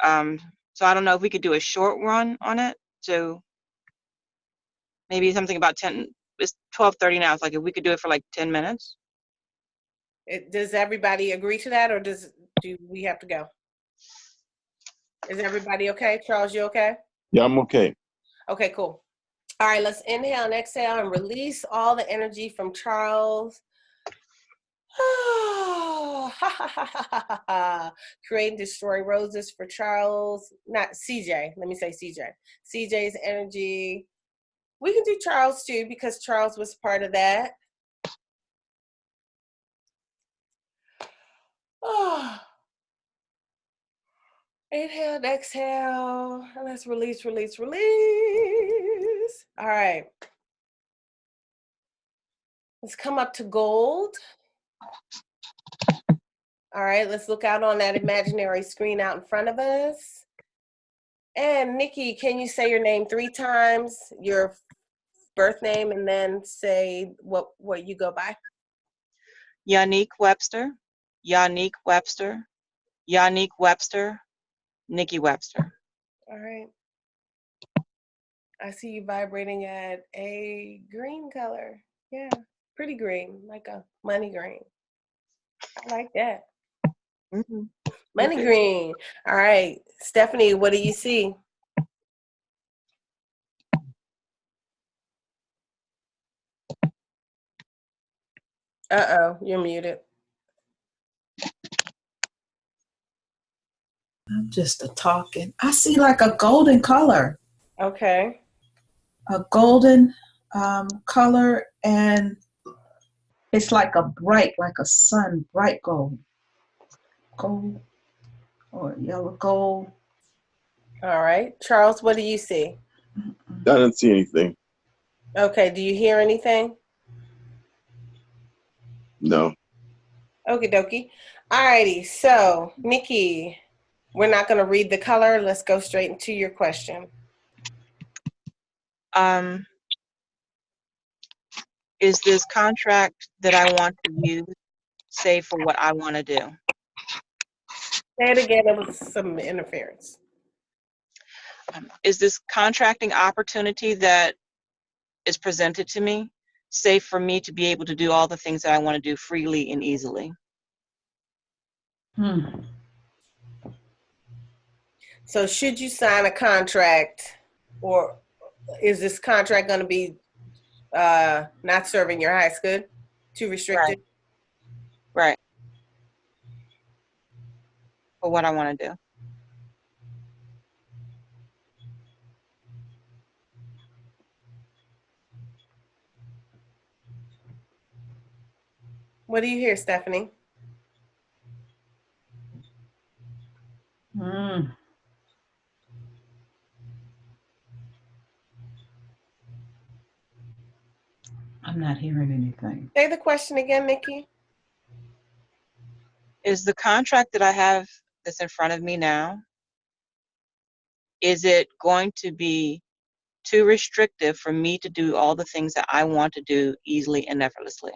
So I don't know if we could do a short run on it. So maybe something about 10. It's 12:30 now. It's like if we could do it for like 10 minutes.
Does everybody agree to that, or do we have to go? Is everybody okay? Charles, you okay?
Yeah, I'm okay.
Okay, cool. All right, let's inhale and exhale and release all the energy from Charles. Create and destroy roses for Charles. Not CJ. Let me say CJ. CJ's energy. We can do Charles too, because Charles was part of that. Inhale and exhale. And let's release, release, release. All right. Let's come up to gold. All right, let's look out on that imaginary screen out in front of us. And Nikki, can you say your name 3 times, your birth name, and then say what you go by?
Yannick Webster, Yannick Webster, Yannick Webster, Nikki Webster.
All right. I see you vibrating at a green color. Yeah, pretty green, like a money green. I like that.
Mm-hmm.
Money green. All right, Stephanie, what do you see? Uh-oh, you're muted.
I'm just a talking. I see like a golden color.
Okay.
A golden color, and it's like a bright, like a sun, bright gold. Gold or yellow gold.
All right. Charles, what do you see?
I didn't see anything.
Okay, do you hear anything?
No.
Okie dokie. All righty, so Nikki, we're not going to read the color. Let's go straight into your question.
Is this contract that I want to use safe for what I want to do?
Say it again. It was some interference.
Is this contracting opportunity that is presented to me safe for me to be able to do all the things that I want to do freely and easily?
So should you sign a contract, or is this contract going to be not serving your highest good? Too restricted?
Right. For what I want to do.
What do you hear, Stephanie?
I'm not hearing anything.
Say the question again, Nikki.
Is the contract that I have that's in front of me now, is it going to be too restrictive for me to do all the things that I want to do easily and effortlessly?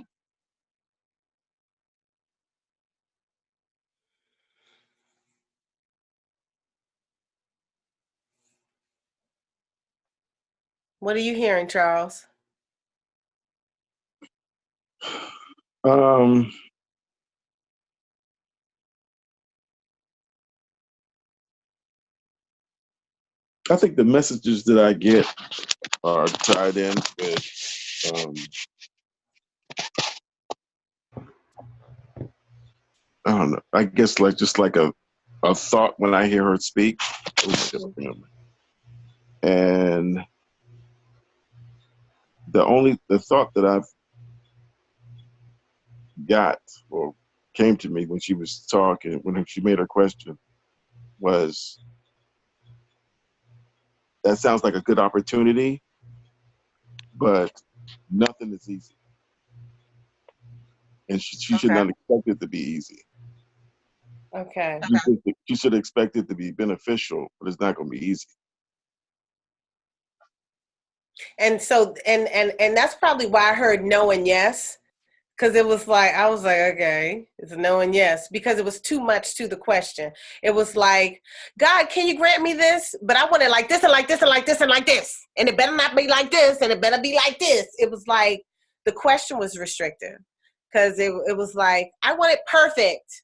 What are you hearing, Charles?
I think the messages that I get are tied in with I don't know. I guess like just like a thought when I hear her speak. And the thought that I've got or came to me when she was talking, when she made her question, was that sounds like a good opportunity, but nothing is easy. And she should not expect it to be easy.
Okay.
She should expect it to be beneficial, but it's not going to be easy.
And so, and that's probably why I heard no and yes, because it was like, I was like, okay, it's a no and yes, because it was too much to the question. It was like, God, can you grant me this? But I want it like this and like this and like this and like this. And it better not be like this and it better be like this. It was like, the question was restrictive because it was like, I want it perfect.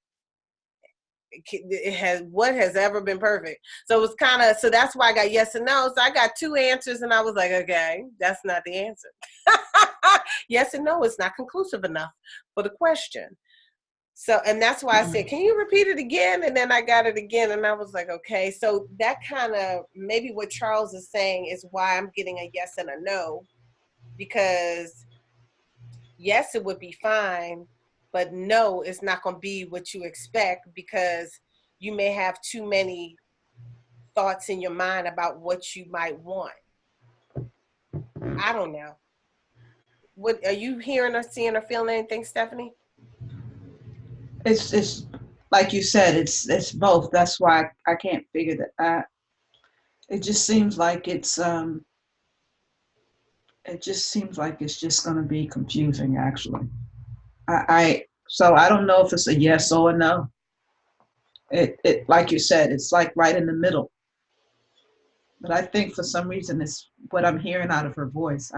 It has, what has ever been perfect? So it was kind of, so that's why I got yes and no. So I got two answers and I was like, okay, that's not the answer. Yes and no is not conclusive enough for the question. So, and that's why I said, can you repeat it again? And then I got it again and I was like, okay. So that kind of, maybe what Charles is saying is why I'm getting a yes and a no, because yes, it would be fine, but no, it's not going to be what you expect because you may have too many thoughts in your mind about what you might want. I don't know. What are you hearing or seeing or feeling anything, Stephanie?
It's like you said, it's both. That's why I can't figure that out. It just seems like it's just going to be confusing. Actually, so I don't know if it's a yes or a no. It like you said, it's like right in the middle. But I think for some reason it's what I'm hearing out of her voice.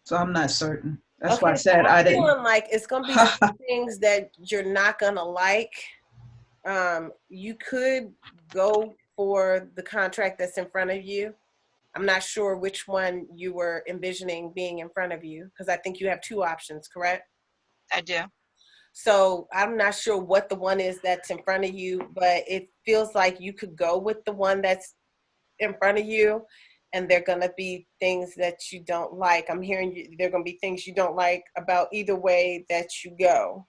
So I'm not certain. That's why I
Okay, so
said I
I'm
didn't.
feeling like it's gonna be some things that you're not gonna like. You could go for the contract that's in front of you. I'm not sure which one you were envisioning being in front of you, because I think you have two options, correct?
I do.
So I'm not sure what the one is that's in front of you, but it feels like you could go with the one that's in front of you, and there are going to be things that you don't like. I'm hearing you, there are going to be things you don't like about either way that you go.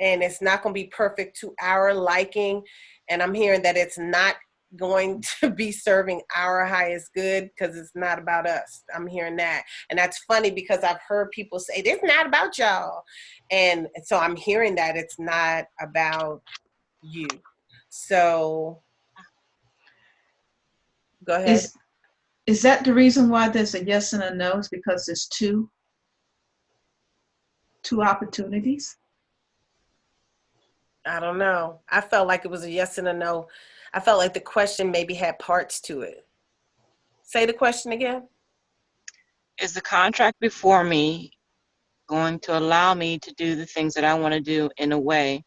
And it's not going to be perfect to our liking. And I'm hearing that it's not going to be serving our highest good, because it's not about us. I'm hearing that. And that's funny, because I've heard people say, it's not about y'all. And so I'm hearing that it's not about you. So go ahead.
Is that the reason why there's a yes and a no? Is because there's two opportunities?
I don't know. I felt like it was a yes and a no. I felt like the question maybe had parts to it. Say the question again.
Is the contract before me going to allow me to do the things that I want to do in a way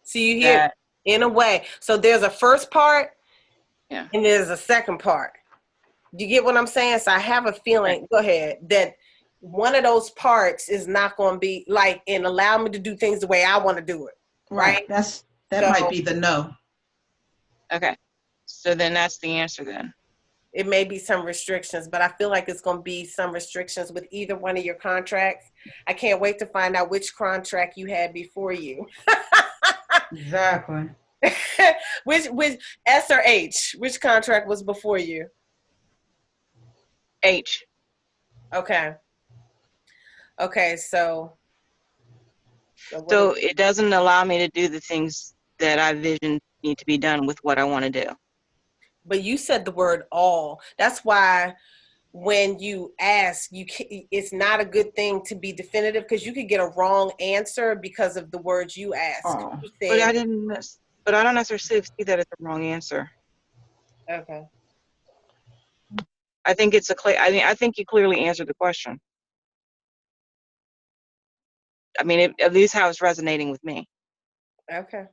So you hear
that,
in a way. So there's a first part,
yeah,
and there's a second part. Do you get what I'm saying? So I have a
right.
feeling, go ahead, that one of those parts is not going to be like, and allow me to do things the way I want to do it. Right.
That
So
might be the no.
Okay. So then that's the answer then.
it may be some restrictions, but I feel like it's going to be some restrictions with either one of your contracts. I can't wait to find out which contract you had before you.
Exactly.
which S or H? Which contract was before you?
H.
Okay. Okay. So
So it doesn't allow me to do the things that I vision need to be done with what I want to do.
But you said the word all. That's why when you ask, it's not a good thing to be definitive, because you could get a wrong answer because of the words you asked.
Oh.
You
But
said,
I didn't. But I don't necessarily see that it's a wrong answer.
okay.
I think it's a clear. I mean, I think you clearly answered the question. I mean, at least how it's resonating with me.
Okay.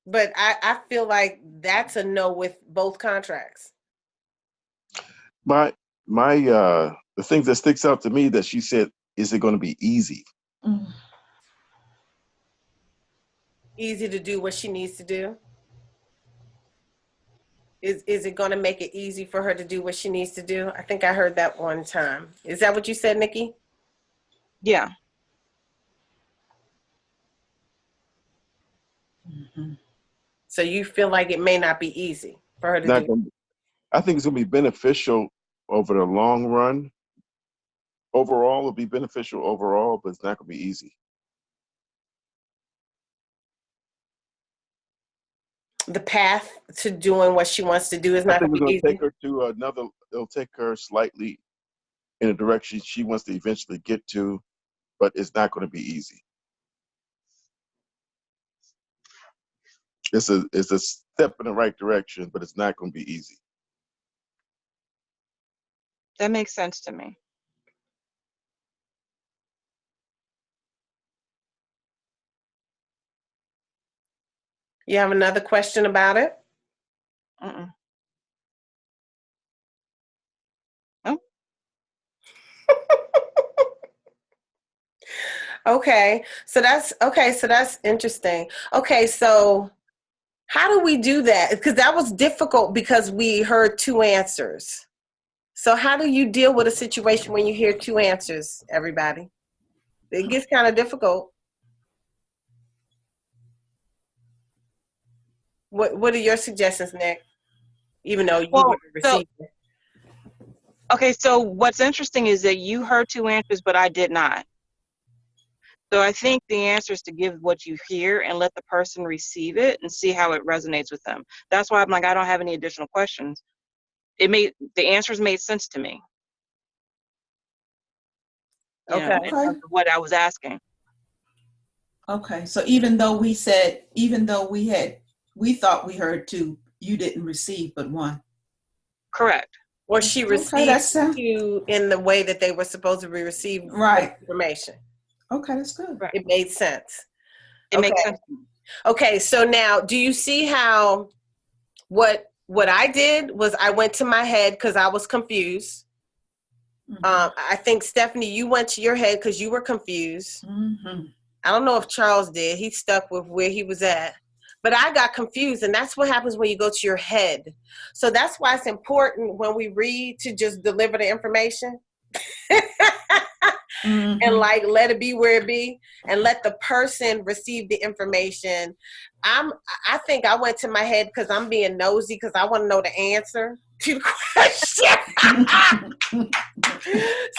But I feel like that's a no with both contracts.
My the thing that sticks out to me that she said, is it going to be easy?
Mm.
Easy to do what she needs to do. Is it going to make it easy for her to do what she needs to do? I think I heard that one time. Is that what you said, Nikki?
Yeah.
Mm-hmm.
So you feel like it may not be easy for her to
Not
do.
gonna, I think it's going to be beneficial over the long run. Overall, it'll be beneficial overall, but it's not going to be easy.
The path to doing what she wants to do is
I
not
think
going
it's
to be
going to take
easy.
her to another. It'll take her slightly in a direction she wants to eventually get to, but it's not going to be easy. It's a step in the right direction, but it's not going to be easy.
That makes sense to me.
You have another question about it?
Mm-mm. Oh.
Okay. So that's interesting. Okay, so how do we do that? Because that was difficult because we heard two answers. So how do you deal with a situation when you hear two answers, everybody? It gets kind of difficult. What are your suggestions, Nick? Even though you
Well,
were the
so
receiver.
okay. So what's interesting is that you heard two answers, but I did not. So I think the answer is to give what you hear and let the person receive it and see how it resonates with them. That's why I'm like, I don't have any additional questions. The answers made sense to me. You know,
Okay.
in terms of what I was asking.
Okay, so even though we thought we heard two, you didn't receive but one.
Correct.
Or she
Okay,
received
that's
you in the way that they were supposed to be received
right.
information.
Okay, that's good.
Right.
It made sense.
It makes sense.
Okay, so now do you see how what I did was I went to my head because I was confused.
Mm-hmm.
I think, Stephanie, you went to your head because you were confused.
Mm-hmm.
I don't know if Charles did. He stuck with where he was at. But I got confused, and that's what happens when you go to your head. So that's why it's important when we read to just deliver the information.
Mm-hmm.
And like let it be where it be, and let the person receive the information. I think I went to my head because I'm being nosy because I want to know the answer to the question.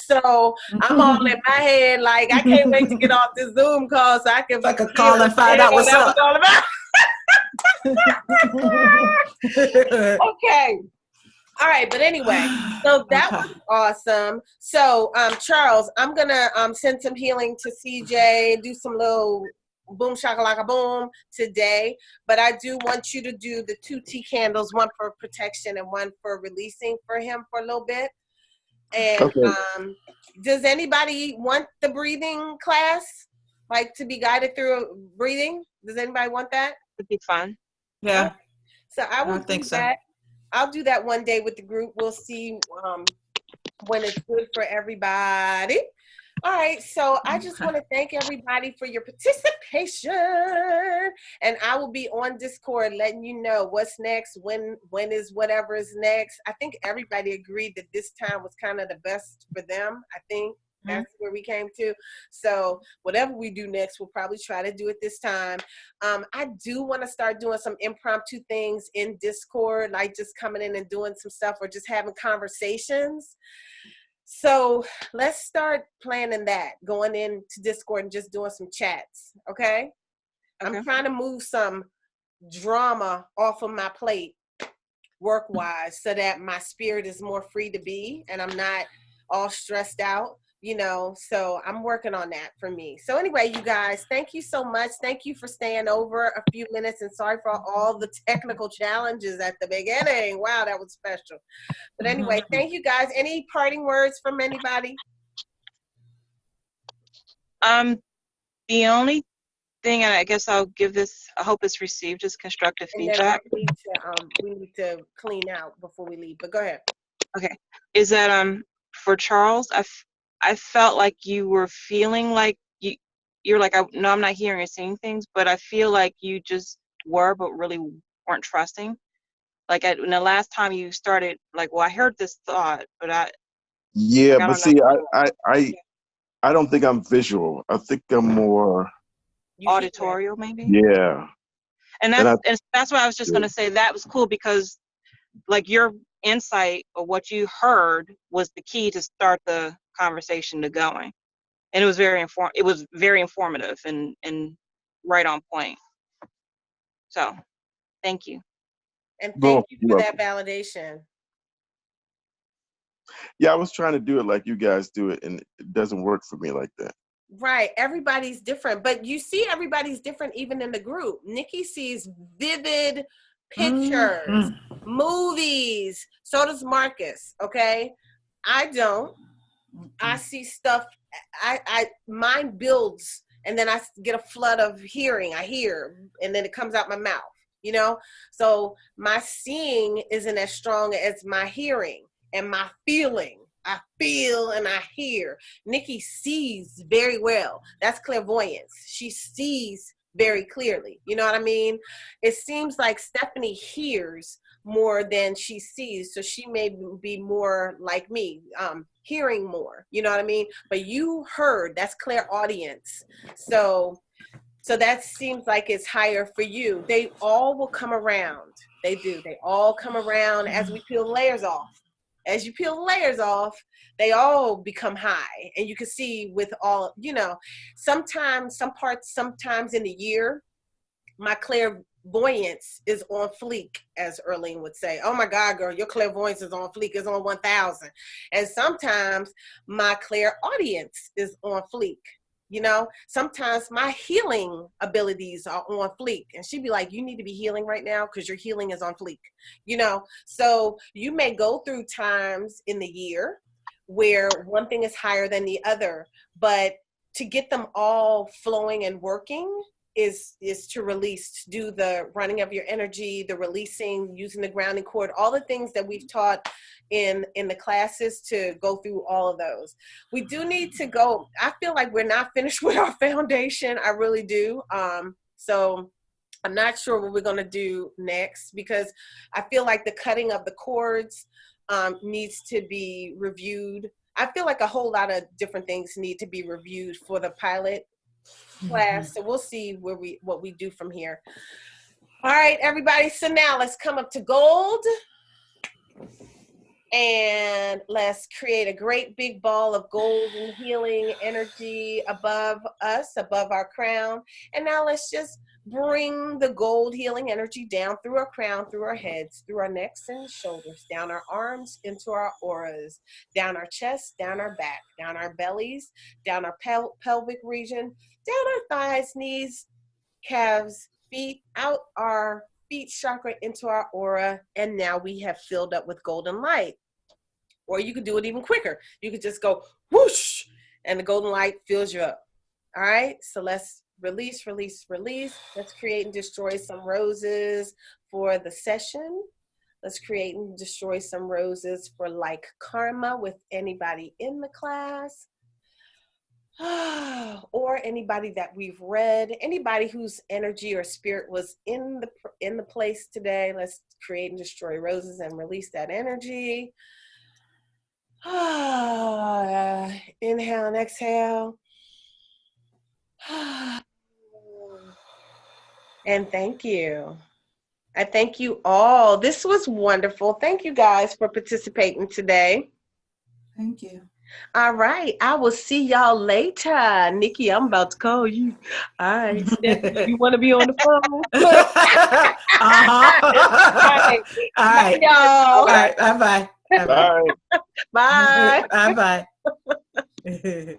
So I'm all in my head like I can't wait to get off this Zoom call so I can
If I could call and find out what's up.
all about. Okay. All right, but anyway, so that was awesome. So, Charles, I'm gonna send some healing to CJ, do some little boom shakalaka boom today. But I do want you to do the 2 tea candles, one for protection and one for releasing for him for a little bit. And
Okay.
Does anybody want the breathing class, like to be guided through breathing? Does anybody want that?
It'd be fun.
Yeah.
So I will
think
do
so.
that. I'll do that one day with the group. We'll see when it's good for everybody. All right, so I just want to thank everybody for your participation, and I will be on Discord letting you know what's next, when is whatever is next. I think everybody agreed that this time was kind of the best for them. I think that's where we came to. So whatever we do next, we'll probably try to do it this time. I do want to start doing some impromptu things in Discord, like just coming in and doing some stuff or just having conversations. So let's start planning that, going into Discord and just doing some chats, okay? I'm trying to move some drama off of my plate work-wise so that my spirit is more free to be and I'm not all stressed out, so I'm working on that for me. So anyway, you guys, thank you so much. Thank you for staying over a few minutes, and sorry for all the technical challenges at the beginning. Wow, that was special. But anyway, thank you guys. Any parting words from anybody?
The only thing, and I guess I'll give this, I hope it's received as constructive feedback.
We need to clean out before we leave, but go ahead.
Okay. Is that for Charles, I felt like you were feeling like you're like, no, I'm not hearing or seeing things, but I feel like you just were, but really weren't trusting. Like in the last time you started, like, well, I heard this thought, but
Yeah, but see, I don't think I'm visual. I think I'm more
auditorial, maybe.
Yeah.
And that's why I was just going to say that was cool, because like your insight or what you heard was the key to start the conversation to going. And it was very informative and right on point. So thank you.
And thank you for that validation.
Yeah, I was trying to do it like you guys do it, and it doesn't work for me like that.
Right. Everybody's different. But you see everybody's different even in the group. Nikki sees vivid pictures, movies. So does Marcus. Okay. I don't. I see stuff. Mine builds, and then I get a flood of hearing. I hear, and then it comes out my mouth, So my seeing isn't as strong as my hearing and my feeling. I feel and I hear. Nikki sees very well. That's clairvoyance. She sees very clearly. You know what I mean? It seems like Stephanie hears more than she sees. So she may be more like me, hearing more. You know what I mean? But you heard, that's clairaudience. So that seems like it's higher for you. They all will come around. They do. They all come around as we peel layers off. As you peel the layers off, they all become high. And you can see with all, sometimes in the year, my clairvoyance is on fleek, as Earlene would say. Oh my God, girl, your clairvoyance is on fleek, it's on 1,000. And sometimes my clairaudience is on fleek. You know, sometimes my healing abilities are on fleek, and she'd be like, you need to be healing right now because your healing is on fleek, you know. So you may go through times in the year where one thing is higher than the other, but to get them all flowing and working is to release, to do the running of your energy, the releasing, using the grounding cord, all the things that we've taught in the classes, to go through all of those. We do need to go. I feel like we're not finished with our foundation. I really do. So I'm not sure what we're going to do next, because I feel like the cutting of the cords needs to be reviewed. I feel like a whole lot of different things need to be reviewed for the pilot class. So we'll see what we do from here. All right, everybody. So now let's come up to gold. And let's create a great big ball of golden healing energy above us, above our crown. And now let's just bring the gold healing energy down through our crown, through our heads, through our necks and shoulders, down our arms, into our auras, down our chest, down our back, down our bellies, down our pelvic region, down our thighs, knees, calves, feet, out our feet chakra, into our aura. And now we have filled up with golden light. Or you could do it even quicker. You could just go whoosh, and the golden light fills you up. All right, so let's release, release, release. Let's create and destroy some roses for the session. Let's create and destroy some roses for like karma with anybody in the class. Or anybody that we've read, anybody whose energy or spirit was in the place today. Let's create and destroy roses and release that energy. Inhale and exhale. And thank you. I thank you all. This was wonderful. Thank you guys for participating today.
Thank you.
All right. I will see y'all later. Nikki, I'm about to call you. All right. Stephanie, you want to be on the phone? All right.
All right.
Bye, y'all.
All right. Bye-bye.
Bye.
Bye.
Bye-bye.